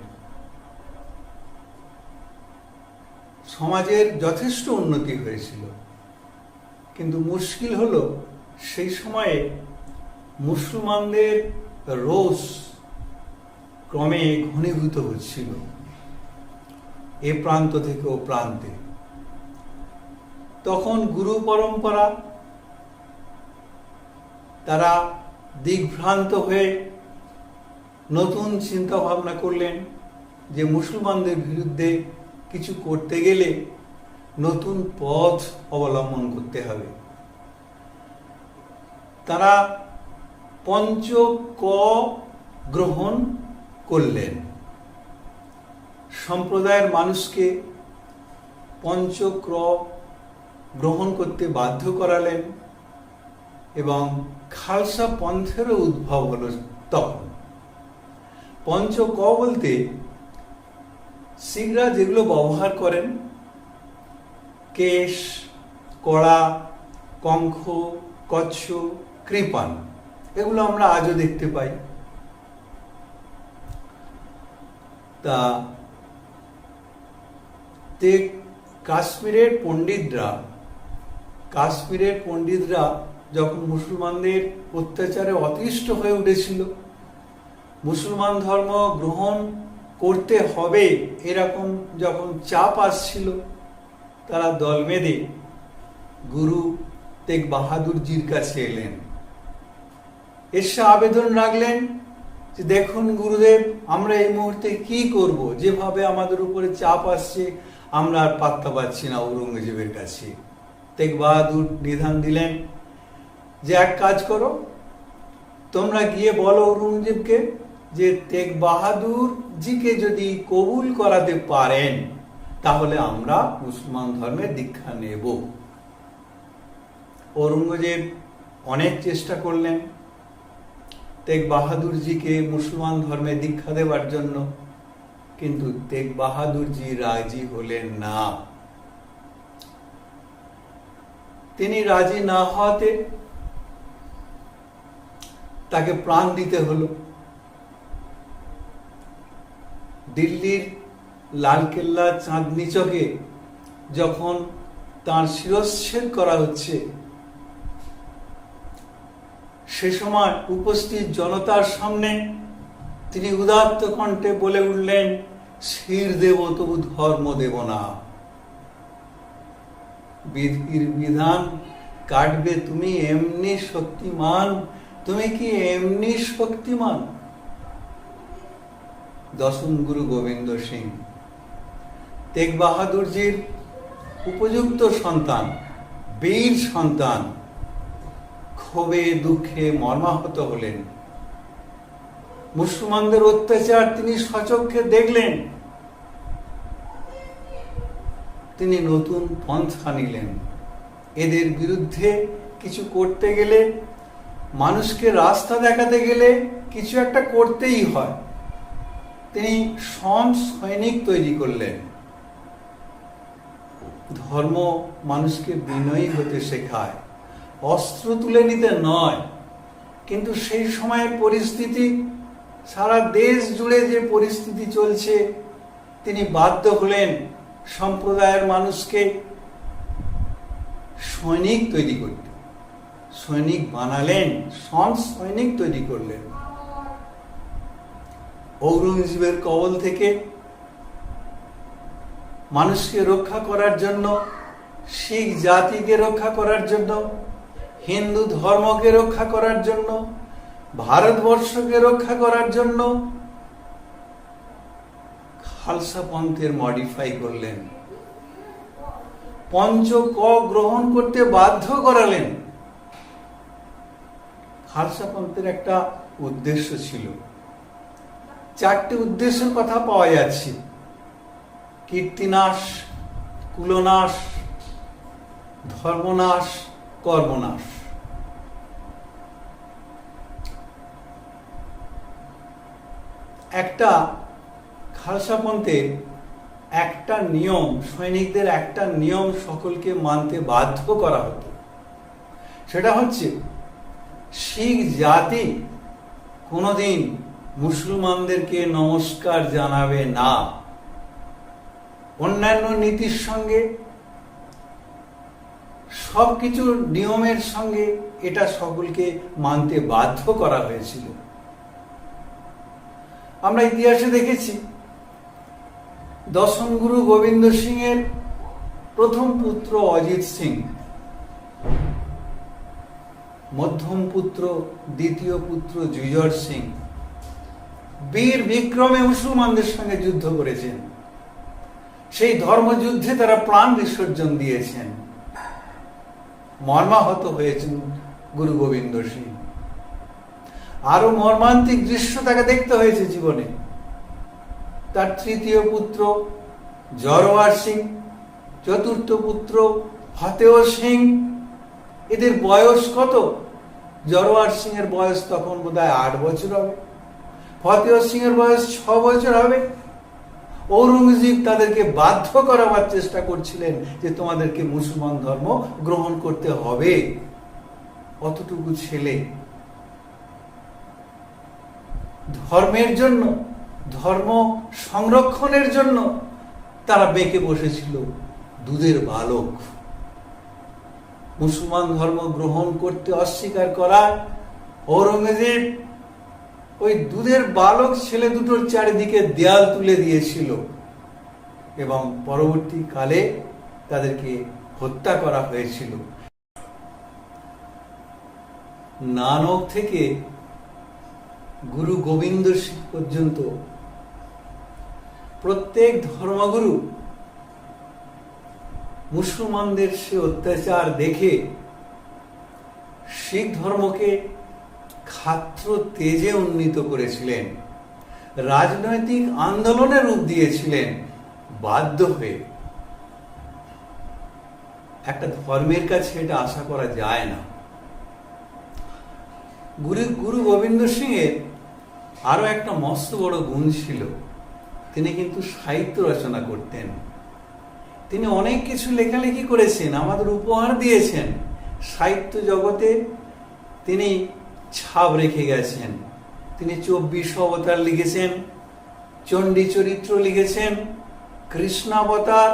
সমাজের যথেষ্ট উন্নতি হয়েছিল, কিন্তু মুশকিল হলো সেই সময়ে মুসলমানদের রোষ ক্রমে ঘনীভূত হচ্ছিল এ প্রান্ত থেকে ও প্রান্তে। তখন গুরু পরম্পরা তারা দিগ্ভ্রান্ত হয়ে নতুন চিন্তা ভাবনা করলেন যে মুসলমানদের বিরুদ্ধে কিছু করতে গেলে নতুন পথ অবলম্বন করতে হবে। তারা পঞ্চক গ্রহণ করলেন, সম্প্রদায়ের মানুষকে পঞ্চক্র গ্রহণ করতে বাধ্য করালেন এবং খালসা পন্থেরও উদ্ভব হলো। তখন পঞ্চক বলতে শিখরা যেগুলো ব্যবহার করেন, কেশ, কড়া, কঙ্খ, কচ্ছ, কৃপান, এগুলো আমরা আজও দেখতে পাই। তা কাশ্মীরের পণ্ডিতরা যখন মুসলমানদের অত্যাচারে অতিষ্ঠ হয়ে উঠেছিল, মুসলমান ধর্ম গ্রহণ করতে হবে এরকম যখন চাপ আসছিল, তারা দল বেঁধে গুরু তেগ বাহাদুরজির কাছে এলেন। এসে আবেদন রাখলেন যে দেখুন গুরুদেব, আমরা এই মুহূর্তে কি করব, যেভাবে আমাদের উপরে চাপ আসছে আমরা আর পাত্তা পাচ্ছি না ঔরঙ্গজেবের কাছে। তেগ বাহাদুর নিধান দিলেন যে এক কাজ করো, তোমরা গিয়ে বলো ঔরঙ্গজেবকে যে তেগ বাহাদুর জিকে যদি কবুল করাতে পারেন তাহলে আমরা মুসলমান ধর্মের দীক্ষা নেব। ঔরঙ্গজেব অনেক চেষ্টা করলেন তেগ বাহাদুরজিকে মুসলমান ধর্মে দীক্ষা দেওয়ার জন্য, কিন্তু তেগ বাহাদুরজি রাজি হলেন না। তিনি রাজি না হওয়াতে তাকে প্রাণ দিতে হলো। দিল্লির লালকেল্লা চাঁদনি চকে যখন তাঁর শিরচ্ছেদ করা হচ্ছে, সে সময় উপস্থিত জনতার সামনে তিনি উদাত্ত কণ্ঠে বলে উঠলেন, শির দেব তবু ধর্ম দেব না। বিধির বিধান কাটবে তুমি এমনি শক্তিমান, তুমি কি এমনি শক্তিমান? দশম গুরু গোবিন্দ সিং তেগ বাহাদুরজির উপযুক্ত সন্তান, বীর সন্তান, ক্ষোভে দুঃখে মর্মাহত হলেন। মুসলমানদের অত্যাচার তিনি সচক্ষে দেখলেন। তিনি নতুন পন্থা নিলেন। এদের বিরুদ্ধে কিছু করতে গেলে, মানুষকে রাস্তা দেখাতে গেলে কিছু একটা করতেই হয়। তিনি সৈনিক তৈরি করলেন। ধর্ম মানুষকে বিনয়ী হতে শেখায়, অস্ত্র তুলে নিতে নয়। কিন্তু সেই সময়ের পরিস্থিতি, সারা দেশ জুড়ে যে পরিস্থিতি চলছে, তিনি বাধ্য হলেন সম্প্রদায়ের মানুষকে সৈনিক তৈরি করতে। সৈনিক বানালেন, সৈনিক তৈরি করলেন। ঔরঙ্গজেবের কবল থেকে মানুষকে রক্ষা করার জন্য, শিখ জাতিকে রক্ষা করার জন্য, হিন্দু ধর্মকে রক্ষা করার জন্য, ভারতবর্ষকে রক্ষা করার জন্য খালসা পন্থের মডিফাই করলেন। পঞ্চ ক গ্রহণ করতে বাধ্য করালেন। খালসা পন্থের একটা উদ্দেশ্য ছিল, চারটি উদ্দেশ্যের কথা পাওয়া যাচ্ছে: কীর্তিনাশ, কুলনাশ, ধর্মনাশ, কর্মনাশ। একটা খালসা পন্থে একটা নিয়ম, সৈনিকদের একটা নিয়ম সকলকে মানতে বাধ্য করা হতো। সেটা হচ্ছে, শিখ জাতি কোনোদিন মুসলমানদেরকে নমস্কার জানাবে না। অন্যান্য নীতির সঙ্গে, সবকিছু নিয়মের সঙ্গে এটা সকলকে মানতে বাধ্য করা হয়েছিল। আমরা ইতিহাসে দেখেছি, দশম গুরু গোবিন্দ সিং এর প্রথম পুত্র অজিত সিং, মধ্যম পুত্র, দ্বিতীয় পুত্র জুঝার সিং বীর বিক্রমে মুসলমানদের সঙ্গে যুদ্ধ করেছেন। সেই ধর্মযুদ্ধে তারা প্রাণ বিসর্জন দিয়েছেন। মর্মাহত হয়েছেন গুরু গোবিন্দ সিং। আরো মর্মান্তিক দৃশ্য তাকে দেখতে হয়েছে জীবনে। তার তৃতীয় পুত্র জরোয়ার সিং, চতুর্থ পুত্র ফতেহ সিং, এদের বয়স কত? জরোয়ার সিং এর বয়স তখন বোধহয় 8 বছর হবে, ফতেহ সিং এর বয়স 6 বছর হবে। ঔরঙ্গজেব তাদেরকে বাধ্য করাবার চেষ্টা করছিলেন যে তোমাদেরকে মুসলমান ধর্ম গ্রহণ করতে হবে। অতটুকু ছেলে ধর্মের জন্য, ধর্ম সংরক্ষণের জন্য তারা বেঁকে বসেছিল দুধের বালক। মুসলমান ধর্ম গ্রহণ করতে অস্বীকার করা ঔরঙ্গজেব ওই দুধের বালক ছেলে দুটোর চারিদিকে দেয়াল তুলে দিয়েছিল এবং পরবর্তীকালে তাদেরকে হত্যা করা হয়েছিল। নানক থেকে গুরু গোবিন্দ সিং পর্যন্ত প্রত্যেক ধর্মগুরু মুসলমানদের সে অত্যাচার দেখে শিখ ধর্মকে ক্ষাত্র তেজে উন্নীত করেছিলেন, রাজনৈতিক আন্দোলনের রূপ দিয়েছিলেন বাধ্য হয়ে। একটা ধর্মের কাছে এটা আশা করা যায় না। গুরু গোবিন্দ সিং এর আরো একটা মস্ত বড় গুণ ছিল, তিনি কিন্তু সাহিত্য রচনা করতেন। তিনি অনেক কিছু লেখালেখি করেছেন, আমাদের উপহার দিয়েছেন। সাহিত্য জগতে তিনি ছাপ রেখে গেছেন। তিনি 24 অবতার লিখেছেন, চণ্ডী চরিত্র লিখেছেন, কৃষ্ণাবতার,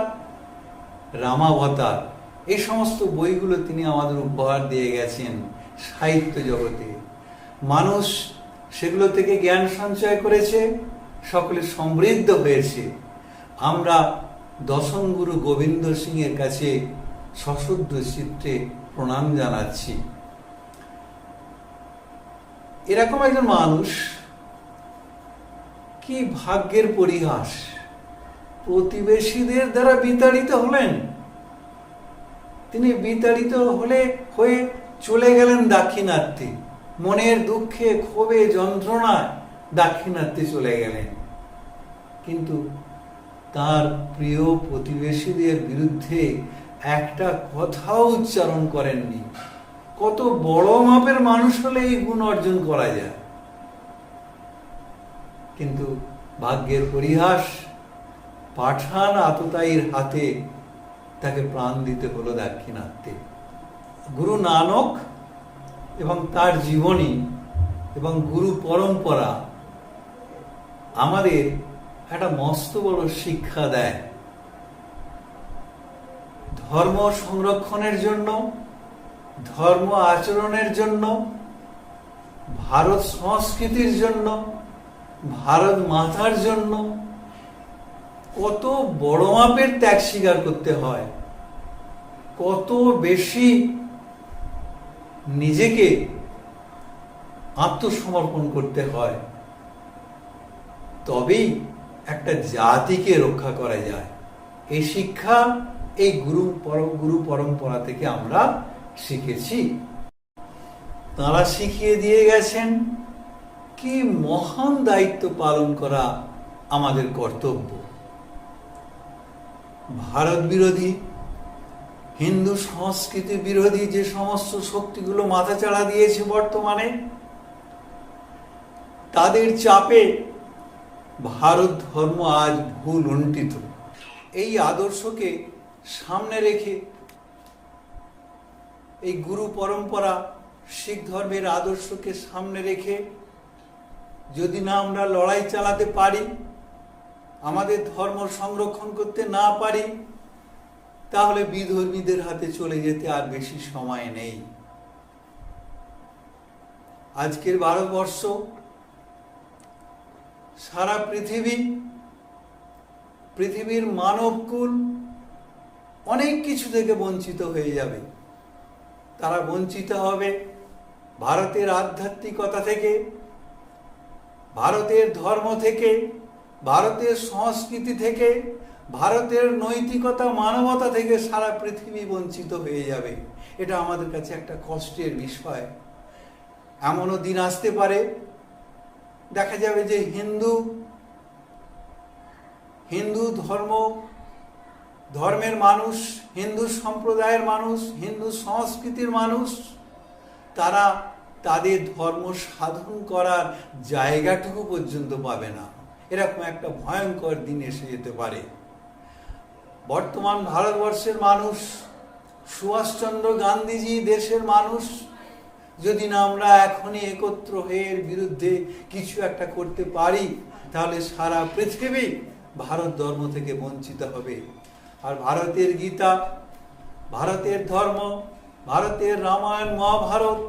রামাবতার, এই সমস্ত বইগুলো তিনি আমাদের উপহার দিয়ে গেছেন সাহিত্য জগতে। মানুষ সেগুলো থেকে জ্ঞান সঞ্চয় করেছে, সকলে সমৃদ্ধ হয়েছে। আমরা দশম গুরু গোবিন্দ সিং এর কাছে সশ্রদ্ধ চিত্তে প্রণাম জানাচ্ছি। এরকম একজন মানুষ, কি ভাগ্যের পরিহাস, প্রতিবেশীদের দ্বারা বিতাড়িত হলেন। তিনি বিতাড়িত হয়ে চলে গেলেন দাক্ষিণাত্যে, মনের দুঃখে ক্ষোভে যন্ত্রণায় দাক্ষিণাত্যে চলে গেলেন, কিন্তু তার প্রিয় প্রতিবেশীদের বিরুদ্ধে একটা কথাও উচ্চারণ করেননি। কত বড় মাপের মানুষ হলে এই গুণ অর্জন করা যায়, কিন্তু ভাগ্যের পরিহাস, পাঠান আততায়ীর হাতে তাকে প্রাণ দিতে হলো দাক্ষিণাত্যে। গুরু নানক এবং তার জীবনী এবং গুরু পরম্পরা আমাদের একটা মস্ত বড় শিক্ষা দেয়। ধর্ম সংরক্ষণের জন্য, ধর্ম আচরণের জন্য, ভারত সংস্কৃতির জন্য, ভারত মাতার জন্য কত বড় মাপের ত্যাগ স্বীকার করতে হয়, কত বেশি নিজেকে আত্মসমর্পণ করতে হয়, তবেই একটা জাতিকে রক্ষা করা যায়। এই শিক্ষা এই গুরু পরম্পরা থেকে আমরা শিখেছি। তারা শিখিয়ে দিয়ে গেছেন কি মহান দায়িত্ব পালন করা আমাদের কর্তব্য। ভারত বিরোধী, হিন্দু সংস্কৃতি বিরোধী যে সমস্ত শক্তিগুলো মাথাচাড়া দিয়েছে বর্তমানে, তাদের চাপে ভারত ধর্ম আজ ভুল লুণ্ঠিত। এই আদর্শকে সামনে রেখে, এই গুরু পরম্পরা শিখ ধর্মের আদর্শকে সামনে রেখে যদি না আমরা লড়াই চালাতে পারি, আমাদের ধর্ম সংরক্ষণ করতে না পারি, তাহলে বিধর্মীদের হাতে চলে যেতে আর বেশি সময় নেই। আজকের ভারতবর্ষ, সারা পৃথিবীর মানবকুল অনেক কিছু থেকে বঞ্চিত হয়ে যাবে। তারা বঞ্চিত হবে ভারতের আধ্যাত্মিকতা থেকে, ভারতের ধর্ম থেকে, ভারতের সংস্কৃতি থেকে, ভারতের নৈতিকতা, মানবতা থেকে সারা পৃথিবী বঞ্চিত হয়ে যাবে। এটা আমাদের কাছে একটা কষ্টের বিষয়। এমনও দিন আসতে পারে, দেখা যাবে যে হিন্দু ধর্মের মানুষ, হিন্দু সম্প্রদায়ের মানুষ, হিন্দু সংস্কৃতির মানুষ, তারা তাদের ধর্ম সাধন করার জায়গাটুকু পর্যন্ত পাবে না। এরকম একটা ভয়ঙ্কর দিন এসে যেতে পারে। বর্তমান ভারতবর্ষের মানুষ, সুভাষচন্দ্র গান্ধীজি দেশের মানুষ, যদি না আমরা এখনই একত্র হয়ে এর বিরুদ্ধে কিছু একটা করতে পারি, তাহলে সারা পৃথিবী ভারত ধর্ম থেকে বঞ্চিত হবে। আর ভারতের গীতা, ভারতের ধর্ম, ভারতের রামায়ণ মহাভারত,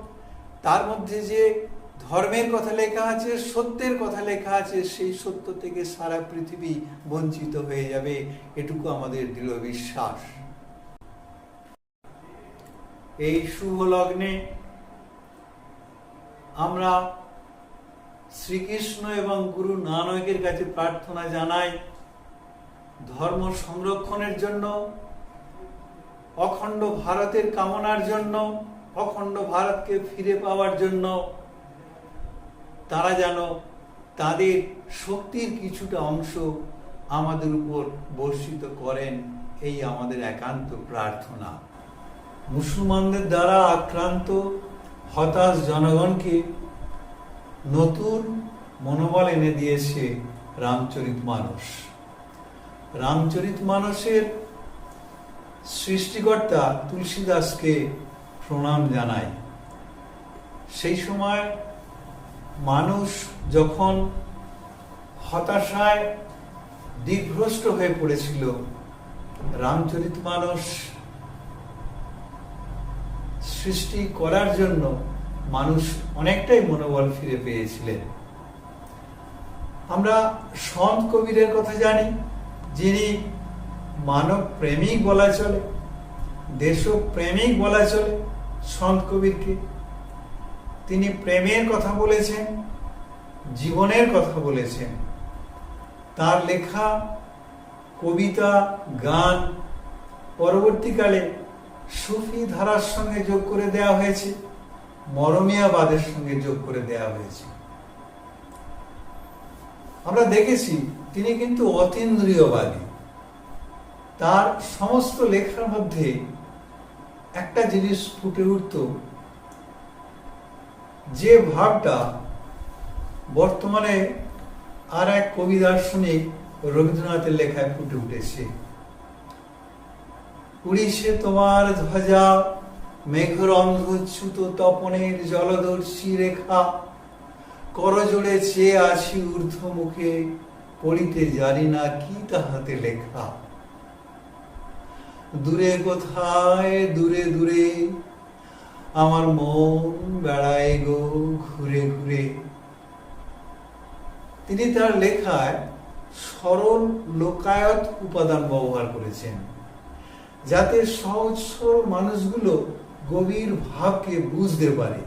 তার মধ্যে যে ধর্মের কথা লেখা আছে, সত্যের কথা লেখা আছে, সেই সত্য থেকে সারা পৃথিবী বঞ্চিত হয়ে যাবে, এটুকু আমাদের দৃঢ় বিশ্বাস। এই শুভ লগ্নে আমরা শ্রীকৃষ্ণ এবং গুরু নানকের কাছে প্রার্থনা জানাই ধর্ম সংরক্ষণের জন্য, অখণ্ড ভারতের কামনার জন্য, অখণ্ড ভারতকে ফিরে পাওয়ার জন্য। তারা যেন তাদের শক্তির কিছুটা অংশ আমাদের উপর বর্ষিত করেন, এই আমাদের একান্ত প্রার্থনা। মুসলমানদের দ্বারা আক্রান্ত হতাশ জনগণকে নতুন মনোবল এনে দিয়েছে রামচরিতমানস। রামচরিতমানসের সৃষ্টিকর্তা তুলসীদাসকে প্রণাম জানাই। সেই সময় মানুষ যখন হতাশায় দিগ্ভ্রষ্ট হয়ে পড়েছিল, রামচরিতমানস সৃষ্টি করার জন্য মানুষ অনেকটাই মনোবল ফিরে পেয়েছিলেন। আমরা সন্ত কবিরের কথা জানি, যিনি মানব প্রেমিক বলা চলে, দেশপ্রেমিক বলা চলে সন্ত কবিরকে। তিনি প্রেমের কথা বলেছেন, জীবনের কথা বলেছেন। তার লেখা কবিতা, গান পরবর্তীকালে সুফি ধারার সঙ্গে যোগ করে দেওয়া হয়েছে, মরমিয়াবাদের সঙ্গে যোগ করে দেওয়া হয়েছে। আমরা দেখেছি তিনি কিন্তু অতীন্দ্রিয়বাদী। তার সমস্ত লেখার মধ্যে একটা জিনিস ফুটে উঠত, যে ভাবটা বর্তমানে আর এক কবি দার্শনিক রবীন্দ্রনাথের লেখায় ফুটে উঠেছে। উড়িষে তোমার ধ্বজা, মেঘরন্ধ্রচ্যুত তপনের জলদর্শী রেখা, করজোড়ে চেয়ে আছি ঊর্ধ্বমুখে, পড়িতে জানি না কি তাহাতে লেখা। দূরে কোথায় দূরে দূরে আমার মন বেড়ায় গো ঘুরে ঘুরে। তিনি তার লেখায় সরল লোকায়ত উপাদান ব্যবহার করেছেন, যাতে সহজ সরল মানুষগুলো গভীর ভাবকে বুঝতে পারে।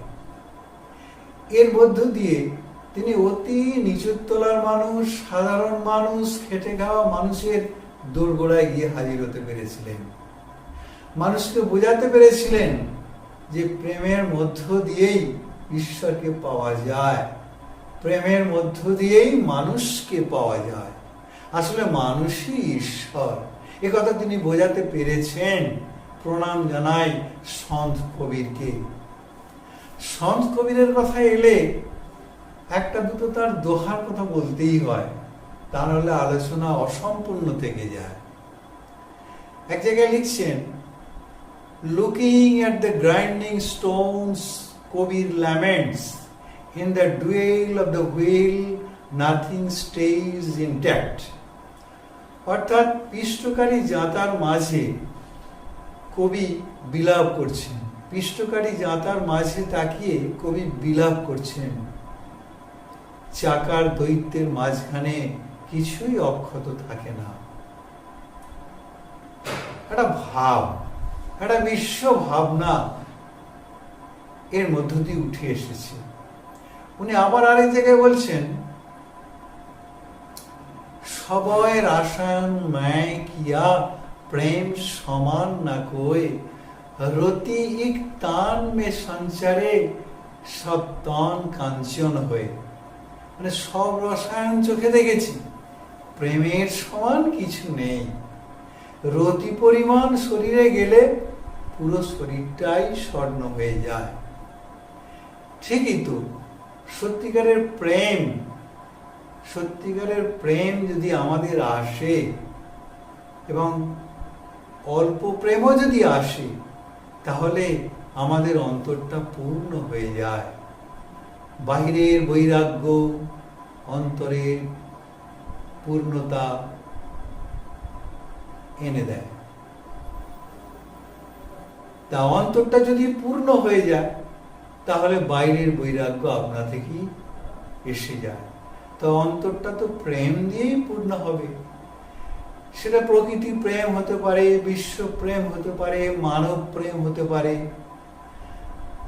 এর মধ্য দিয়ে তিনি অতি নিচুর তলার মানুষ, সাধারণ মানুষ, খেটে খাওয়া মানুষের দোরগোড়ায় গিয়ে হাজির হতে পেরেছিলেন। মানুষকে বোঝাতে পেরেছিলেন যে প্রেমের মধ্য দিয়েই ঈশ্বরকে পাওয়া যায়, প্রেমের মধ্য দিয়েই মানুষকে পাওয়া যায়, আসলে মানুষই ঈশ্বর। এ কথা তিনি বোঝাতে পেরেছেন। প্রণাম জানাই সন্ত কবিরকে। সন্ত কবিরের কথা এলে একটা দুটো তার দোহার কথা বলতেই হয়, তা নাহলে আলোচনা অসম্পূর্ণ থেকে যায়। এক জায়গায় লিখছেন, looking at the grinding stones, Kabir laments, in the duel of the wheel nothing stays intact. অর্থাৎ পিষ্টকারী জাঁতার মাঝে কবি বিলাপ করছেন, পিষ্টকারী জাঁতার মাঝে তাকিয়ে কবি বিলাপ করছেন। চাকার দৈত্যের মাঝখানে কিছুই অক্ষত থাকে না। একটা ভাব, একটা বিশ্ব ভাবনা এর মধ্য দিয়ে উঠে এসেছে। উনি আবার আরেক জায়গায় বলছেন, সবয় রাসায়ন ম্যায় কিয়া প্রেম সমান না কোয়, রতি ইক তান মে সঞ্চারে সত্তন কাঞ্চন হয়ে। মানে সব রসায়ন চোখে দেখেছি, প্রেমের সমান কিছু নেই। রতি পরিমাণ শরীরে গেলে পুরো শরীরটাই স্বর্ণ হয়ে যায়। ঠিকই তো, সত্যিকারের প্রেম যদি আমাদের আসে, এবং অল্প প্রেমও যদি আসে, তাহলে আমাদের অন্তরটা পূর্ণ হয়ে যায়। বাহিরের বৈরাগ্য অন্তরের পূর্ণতা এনে দেয়। তা অন্তরটা যদি পূর্ণ হয়ে যায়, তাহলে বাইরের বৈরাগ্য আপনা থেকেই এসে যায়। তো অন্তরটা তো প্রেম দিয়েই পূর্ণ হবে। সেটা প্রকৃতি প্রেম হতে পারে, বিশ্ব প্রেম হতে পারে, মানব প্রেম হতে পারে।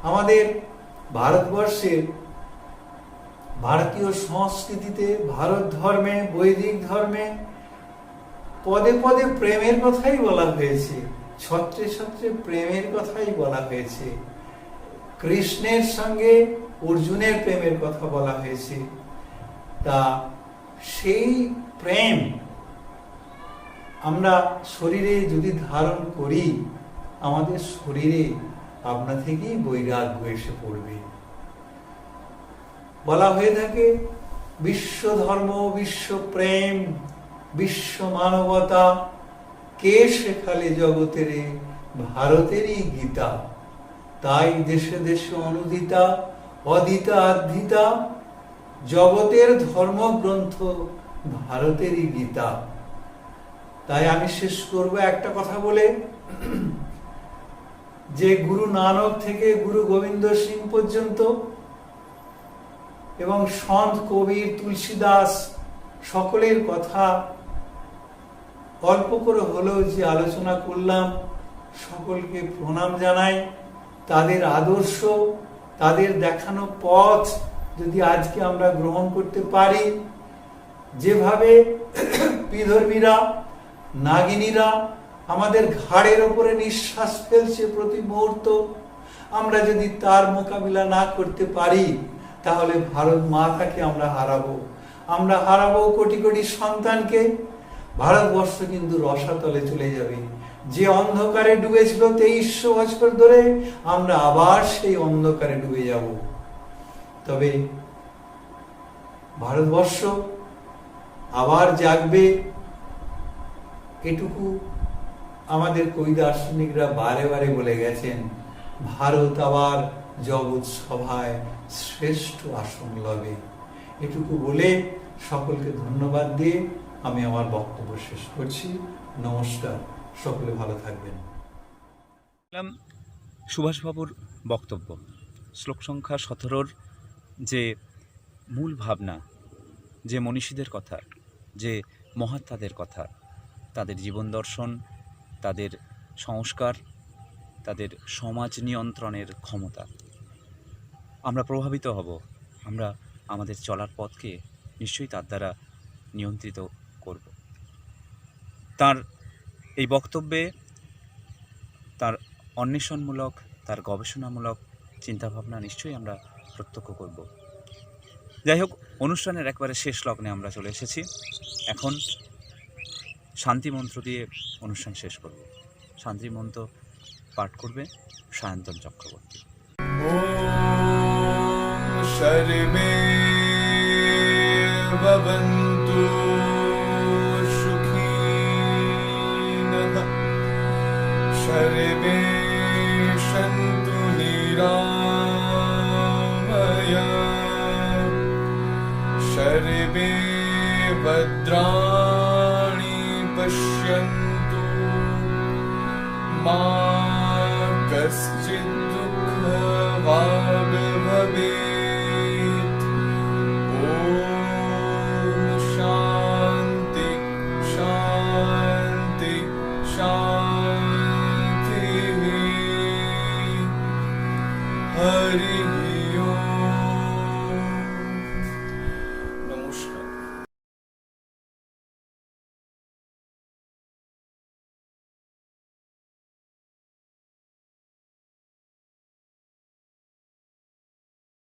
আমাদের ভারতবর্ষের ভারতীয় সংস্কৃতিতে, ভারত ধর্মে, বৈদিক ধর্মে পদে পদে প্রেমের কথাই বলা হয়েছে, ছত্রে ছত্রে প্রেমের কথাই বলা হয়েছে। কৃষ্ণের সঙ্গে অর্জুনের প্রেমের কথা বলা হয়েছে। তা সেই প্রেম আমরা শরীরে যদি ধারণ করি, আমাদের শরীরে আপনা থেকেই বৈরাগ্য এসে পড়বে। বলা হয়ে থাকে বিশ্ব ধর্ম, বিশ্ব প্রেম, বিশ্ব মানবতা কে শেখালে জগতের ভারতেরই গীতা। তাই দেশে দেশে অনুদিতা, অদিতা আদ্ধিতা, জগতের ধর্মগ্রন্থ ভারতেরই গীতা। তাই আমি শেষ করব একটা কথা বলে, যে গুরু নানক থেকে গুরু গোবিন্দ সিং পর্যন্ত এবং সন্ত কবির, তুলসীদাস সকলের কথা অল্প করে হলেও যে আলোচনা করলাম, সকলকে প্রণাম জানাই। তাদের আদর্শ, তাদের দেখানো পথ যদি আজকে আমরা গ্রহণ করতে পারি, যেভাবে বিধর্মীরা, নাগিনীরা আমাদের ঘাড়ের ওপরে নিঃশ্বাস ফেলছে প্রতি মুহূর্ত, আমরা যদি তার মোকাবিলা না করতে পারি, তাহলে ভারত মাতাকে আমরা হারাবো। আমরা হারাবো কোটি কোটি সন্তানকে। ভারতবর্ষ কিন্তু রসাতলে চলে যাবে। যে অন্ধকারে ডুবেছিল 2300 বছর ধরে, আমরা আবার সেই অন্ধকারে ডুবে যাব। তবে ভারতবর্ষ আবার জাগবে, এটুকু আমাদের কবি দার্শনিকরা বারে বারে বলে গেছেন। ভারত আবার জগৎ সভায় শ্রেষ্ঠ আসন লবে। এটুকু বলে সকলকে ধন্যবাদ দিয়ে আমি আমার বক্তব্য শেষ করছি। নমস্কার, সকলে ভালো থাকবেন। সুভাষবাবুর বক্তব্য শ্লোক সংখ্যা 17 যে মূল ভাবনা, যে মনীষীদের কথা, যে মহাত্মাদের কথা, তাদের জীবন দর্শন, তাদের সংস্কার, তাদের সমাজ নিয়ন্ত্রণের ক্ষমতা, আমরা প্রভাবিত হব। আমরা আমাদের চলার পথকে নিশ্চয়ই তার দ্বারা নিয়ন্ত্রিত করব। তার এই বক্তব্যে তার অন্বেষণমূলক, তার গবেষণামূলক চিন্তাভাবনা নিশ্চয়ই আমরা প্রত্যক্ষ করব। যাই হোক, অনুষ্ঠানের একবারে শেষ লগ্নে আমরা চলে এসেছি। এখন শান্তি মন্ত্র দিয়ে অনুষ্ঠান শেষ করব। শান্তি মন্ত্র পাঠ করবে সায়ন্তন চক্রবর্তী। ওম শর্মে ভবন্তু সুখিনঃ, শর্মে সন্তু নিরাময়াঃ, শর্মে ভদ্রাণি পশ্যন্তু, মা কশ্চিৎ দুঃখভাগ্ ভবেৎ। ওম শান্তি শান্তি শান্তি। হরি